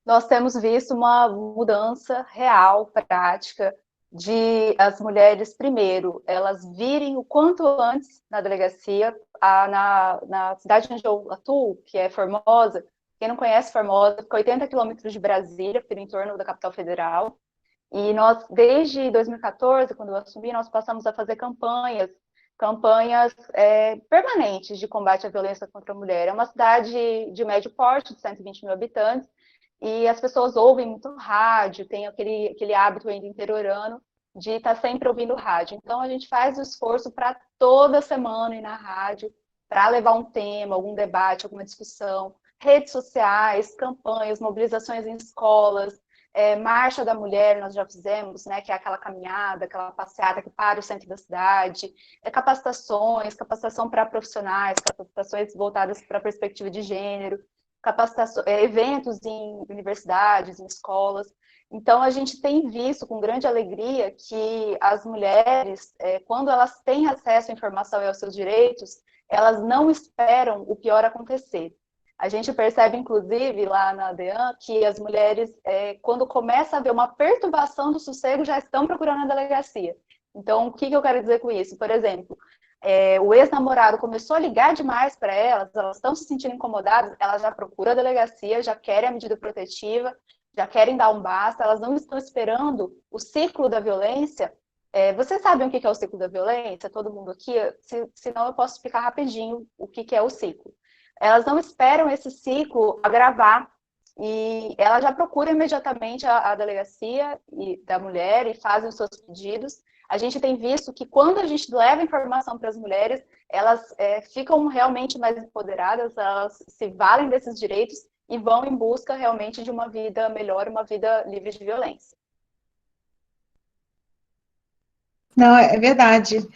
Nós temos visto uma mudança real, prática, de as mulheres, primeiro, elas virem o quanto antes na delegacia, na cidade onde eu atuo, que é Formosa. Quem não conhece Formosa, fica 80 quilômetros de Brasília, fica em torno da capital federal, e nós, desde 2014, quando eu assumi, nós passamos a fazer campanhas permanentes de combate à violência contra a mulher. É uma cidade de médio porte, de 120 mil habitantes, e as pessoas ouvem muito rádio, tem aquele hábito ainda interiorano de estar sempre ouvindo rádio. Então, a gente faz o esforço para toda semana ir na rádio, para levar um tema, algum debate, alguma discussão, redes sociais, campanhas, mobilizações em escolas, Marcha da Mulher nós já fizemos, né, que é aquela caminhada, aquela passeata que para o centro da cidade, capacitação para profissionais, capacitações voltadas para a perspectiva de gênero, eventos em universidades, em escolas. Então, a gente tem visto com grande alegria que as mulheres, quando elas têm acesso à informação e aos seus direitos, elas não esperam o pior acontecer. A gente percebe, inclusive, lá na DEAN, que as mulheres, quando começa a haver uma perturbação do sossego, já estão procurando a delegacia. Então, o que eu quero dizer com isso? Por exemplo, o ex-namorado começou a ligar demais para elas estão se sentindo incomodadas, elas já procuram a delegacia, já querem a medida protetiva, já querem dar um basta, elas não estão esperando o ciclo da violência. Vocês sabem o que é o ciclo da violência? Todo mundo aqui? Senão eu posso explicar rapidinho o que é o ciclo. Elas não esperam esse ciclo agravar, e ela já procura imediatamente a delegacia da mulher e faz os seus pedidos. A gente tem visto que quando a gente leva informação para as mulheres, elas ficam realmente mais empoderadas, elas se valem desses direitos e vão em busca realmente de uma vida melhor, uma vida livre de violência. Não, é verdade.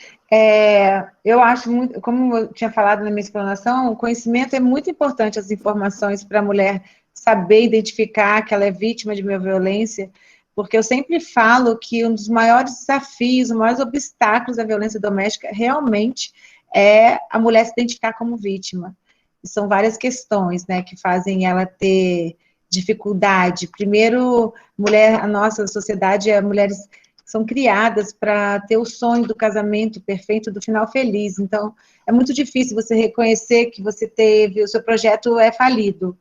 Eu acho muito, como eu tinha falado na minha explanação, o conhecimento é muito importante, as informações para a mulher saber identificar que ela é vítima de violência, porque eu sempre falo que um dos maiores desafios, os maiores obstáculos da violência doméstica realmente é a mulher se identificar como vítima. E são várias questões, né, que fazem ela ter dificuldade. Primeiro, a nossa sociedade, as mulheres são criadas para ter o sonho do casamento perfeito, do final feliz. Então, é muito difícil você reconhecer que você teve, o seu projeto é falido.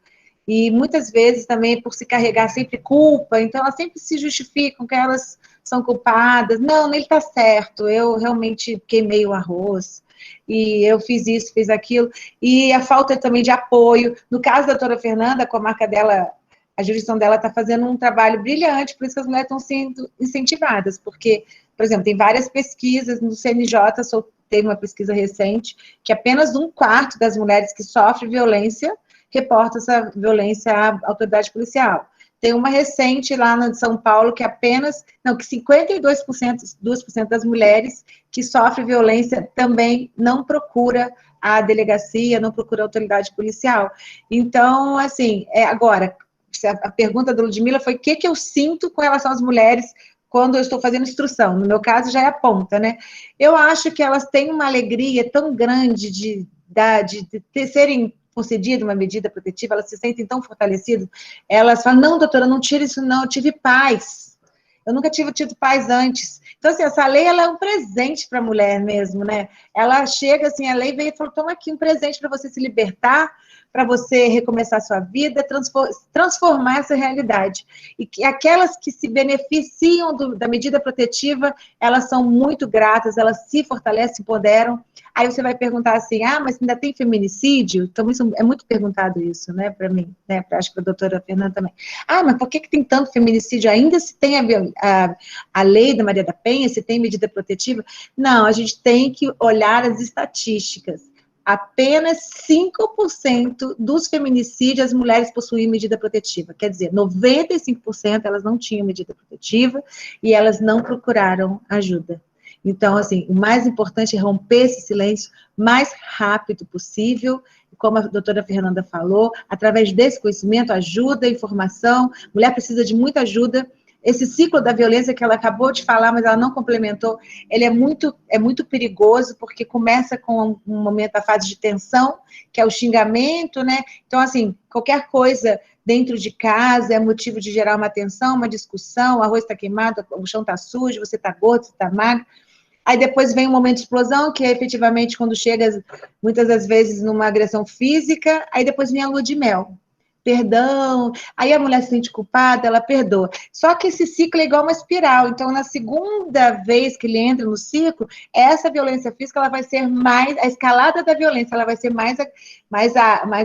E muitas vezes também por se carregar sempre culpa, então elas sempre se justificam que elas são culpadas. Não, ele está certo, eu realmente queimei o arroz, e eu fiz isso, fiz aquilo. E a falta também de apoio. No caso da doutora Fernanda, com a marca dela, a jurisdição dela está fazendo um trabalho brilhante, por isso que as mulheres estão sendo incentivadas, porque, por exemplo, tem várias pesquisas no CNJ, soltei uma pesquisa recente, que apenas 1/4 das mulheres que sofrem violência reporta essa violência à autoridade policial. Tem uma recente lá de São Paulo que que 52% das mulheres que sofrem violência também não procura a delegacia, não procura a autoridade policial. Então, assim, agora, a pergunta da Ludmila foi o que eu sinto com relação às mulheres quando eu estou fazendo instrução. No meu caso, já é a ponta, né? Eu acho que elas têm uma alegria tão grande de serem concedido uma medida protetiva, elas se sentem tão fortalecidas, elas falam, não, doutora, não tira isso não, eu tive paz, eu nunca tive tido paz antes. Então, assim, essa lei, ela é um presente para a mulher mesmo, né? Ela chega, assim, a lei veio e falou, toma aqui um presente para você se libertar, para você recomeçar a sua vida, transformar essa realidade. E que aquelas que se beneficiam da medida protetiva, elas são muito gratas, elas se fortalecem, se empoderam. Aí você vai perguntar assim, mas ainda tem feminicídio? Então, isso é muito perguntado isso, né, para mim, né, acho que para a doutora Fernanda também. Mas por que tem tanto feminicídio ainda, se tem a lei da Maria da Penha, se tem medida protetiva? Não, a gente tem que olhar as estatísticas. Apenas 5% dos feminicídios as mulheres possuíam medida protetiva. Quer dizer, 95% elas não tinham medida protetiva e elas não procuraram ajuda. Então, assim, o mais importante é romper esse silêncio mais rápido possível, como a doutora Fernanda falou, através desse conhecimento, ajuda, informação, a mulher precisa de muita ajuda. Esse ciclo da violência que ela acabou de falar, mas ela não complementou, ele é muito perigoso, porque começa com um momento, a fase de tensão, que é o xingamento, né? Então, assim, qualquer coisa dentro de casa é motivo de gerar uma tensão, uma discussão, o arroz está queimado, o chão está sujo, você está gordo, você está magro. Aí depois vem um momento de explosão, que é efetivamente quando chega, muitas das vezes, numa agressão física, aí depois vem a lua de mel. Perdão, aí a mulher se sente culpada, ela perdoa. Só que esse ciclo é igual uma espiral, então na segunda vez que ele entra no ciclo, essa violência física, ela vai ser a escalada da violência, ela vai ser mais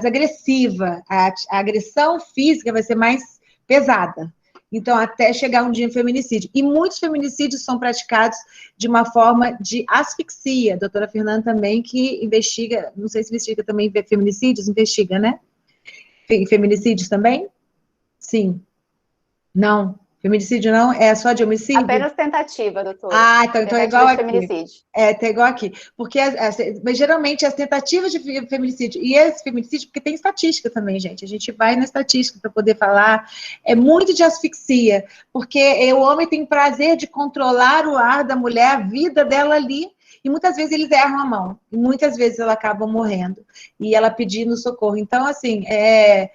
agressiva, a agressão física vai ser mais pesada. Então, até chegar um dia em feminicídio. E muitos feminicídios são praticados de uma forma de asfixia. A doutora Fernanda também, que investiga, não sei se investiga também feminicídios, investiga, né? Feminicídios também? Sim. Não. Feminicídio não? É só de homicídio? Apenas tentativa, doutora. Então é igual aqui. Tá igual aqui. Porque, mas geralmente, as tentativas de feminicídio, e esse feminicídio, porque tem estatística também, gente. A gente vai na estatística para poder falar. É muito de asfixia, porque o homem tem prazer de controlar o ar da mulher, a vida dela ali, e muitas vezes eles erram a mão, e muitas vezes ela acaba morrendo, e ela pedindo socorro. Então, assim, é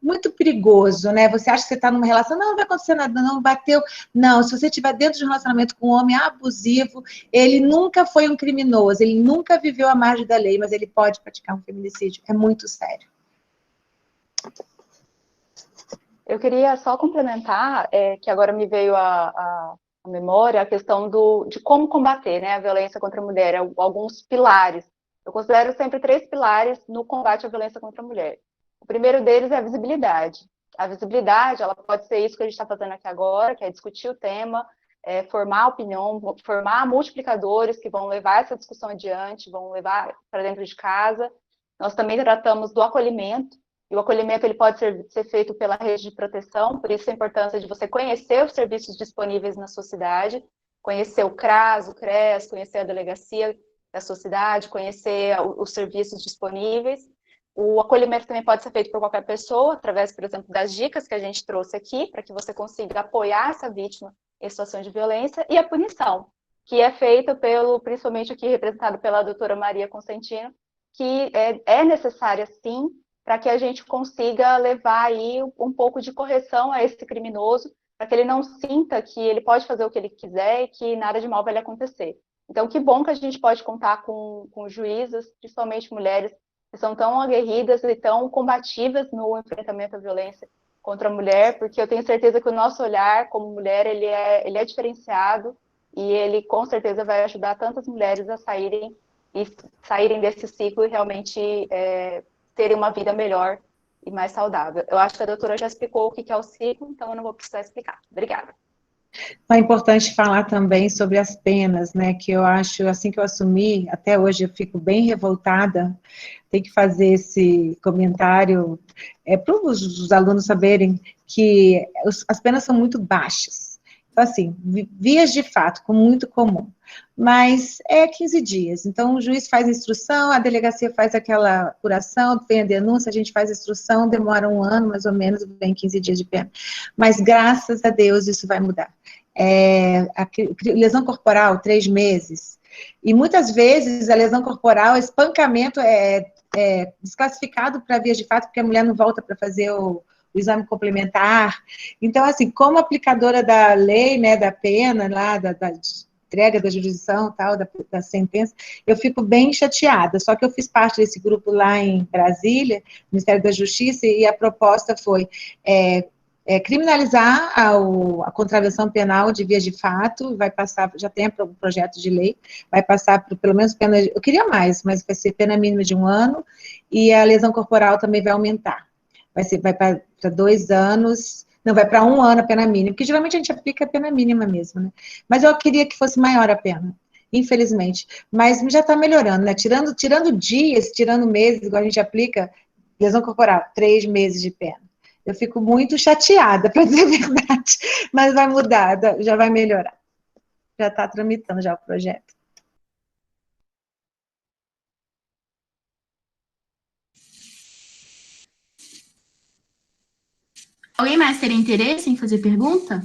muito perigoso, né? Você acha que você está numa relação, não vai acontecer nada, não bateu. Não, se você estiver dentro de um relacionamento com um homem abusivo, ele nunca foi um criminoso, ele nunca viveu à margem da lei, mas ele pode praticar um feminicídio. É muito sério. Eu queria só complementar, que agora me veio a memória, a questão de como combater, né, a violência contra a mulher, alguns pilares. Eu considero sempre 3 pilares no combate à violência contra a mulher. O primeiro deles é a visibilidade. A visibilidade, ela pode ser isso que a gente está fazendo aqui agora, que é discutir o tema, formar opinião, formar multiplicadores que vão levar essa discussão adiante, vão levar para dentro de casa. Nós também tratamos do acolhimento, e o acolhimento ele pode ser feito pela rede de proteção, por isso a importância de você conhecer os serviços disponíveis na sua cidade, conhecer o CRAS, o CRES, conhecer a delegacia da sua cidade, conhecer os serviços disponíveis. O acolhimento também pode ser feito por qualquer pessoa, através, por exemplo, das dicas que a gente trouxe aqui, para que você consiga apoiar essa vítima em situações de violência, e a punição, que é feita principalmente aqui representado pela doutora Maria Constantino, que é necessária, sim, para que a gente consiga levar aí um pouco de correção a esse criminoso, para que ele não sinta que ele pode fazer o que ele quiser e que nada de mal vai lhe acontecer. Então, que bom que a gente pode contar com juízas, principalmente mulheres, que são tão aguerridas e tão combativas no enfrentamento à violência contra a mulher, porque eu tenho certeza que o nosso olhar como mulher, ele é diferenciado, e ele com certeza vai ajudar tantas mulheres a saírem desse ciclo e realmente terem uma vida melhor e mais saudável. Eu acho que a doutora já explicou o que é o ciclo, então eu não vou precisar explicar. Obrigada. É importante falar também sobre as penas, né, que eu acho, assim que eu assumi, até hoje eu fico bem revoltada, tem que fazer esse comentário, para os alunos saberem que as penas são muito baixas. Então, assim, vias de fato, muito comum, mas é 15 dias. Então, o juiz faz a instrução, a delegacia faz aquela apuração, vem a denúncia, a gente faz a instrução, demora 1 ano, mais ou menos, vem 15 dias de pena. Mas, graças a Deus, isso vai mudar. A lesão corporal, 3 meses, e muitas vezes a lesão corporal, o espancamento é desclassificado para vias de fato, porque a mulher não volta para fazer o exame complementar. Então, assim, como aplicadora da lei, né, da pena, lá, da entrega da jurisdição, tal, da sentença, eu fico bem chateada, só que eu fiz parte desse grupo lá em Brasília, Ministério da Justiça, e a proposta foi criminalizar a contravenção penal de vias de fato, vai passar, já tem um projeto de lei, vai passar por pelo menos pena, eu queria mais, mas vai ser pena mínima de 1 ano, e a lesão corporal também vai aumentar. Vai para 2 anos, não, vai para 1 ano a pena mínima, porque geralmente a gente aplica a pena mínima mesmo, né? Mas eu queria que fosse maior a pena, infelizmente. Mas já está melhorando, né? Tirando dias, tirando meses, igual a gente aplica, lesão corporal, 3 meses de pena. Eu fico muito chateada, para dizer a verdade, mas vai mudar, já vai melhorar. Já está tramitando já o projeto. Alguém mais teria interesse em fazer pergunta?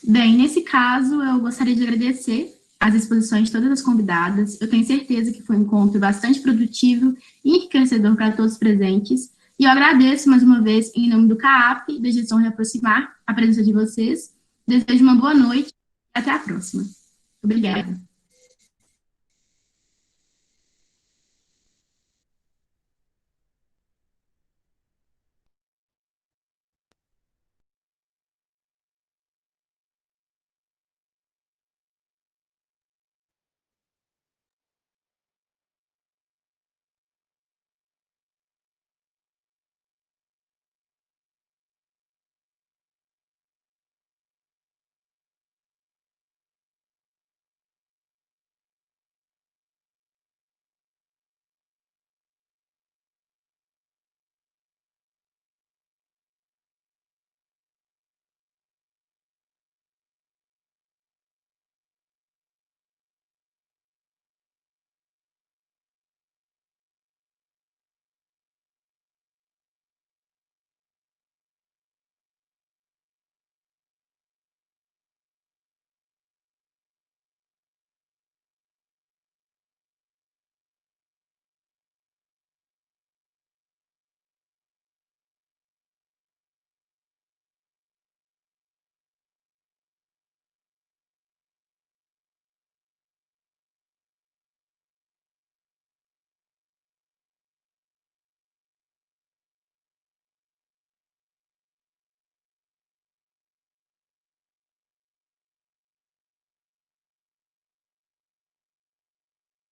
Bem, nesse caso, eu gostaria de agradecer as exposições de todas as convidadas. Eu tenho certeza que foi um encontro bastante produtivo e enriquecedor para todos os presentes. E eu agradeço mais uma vez, em nome do CAAP, da Gestão Reaproximar, a presença de vocês. Desejo uma boa noite e até a próxima. Obrigada.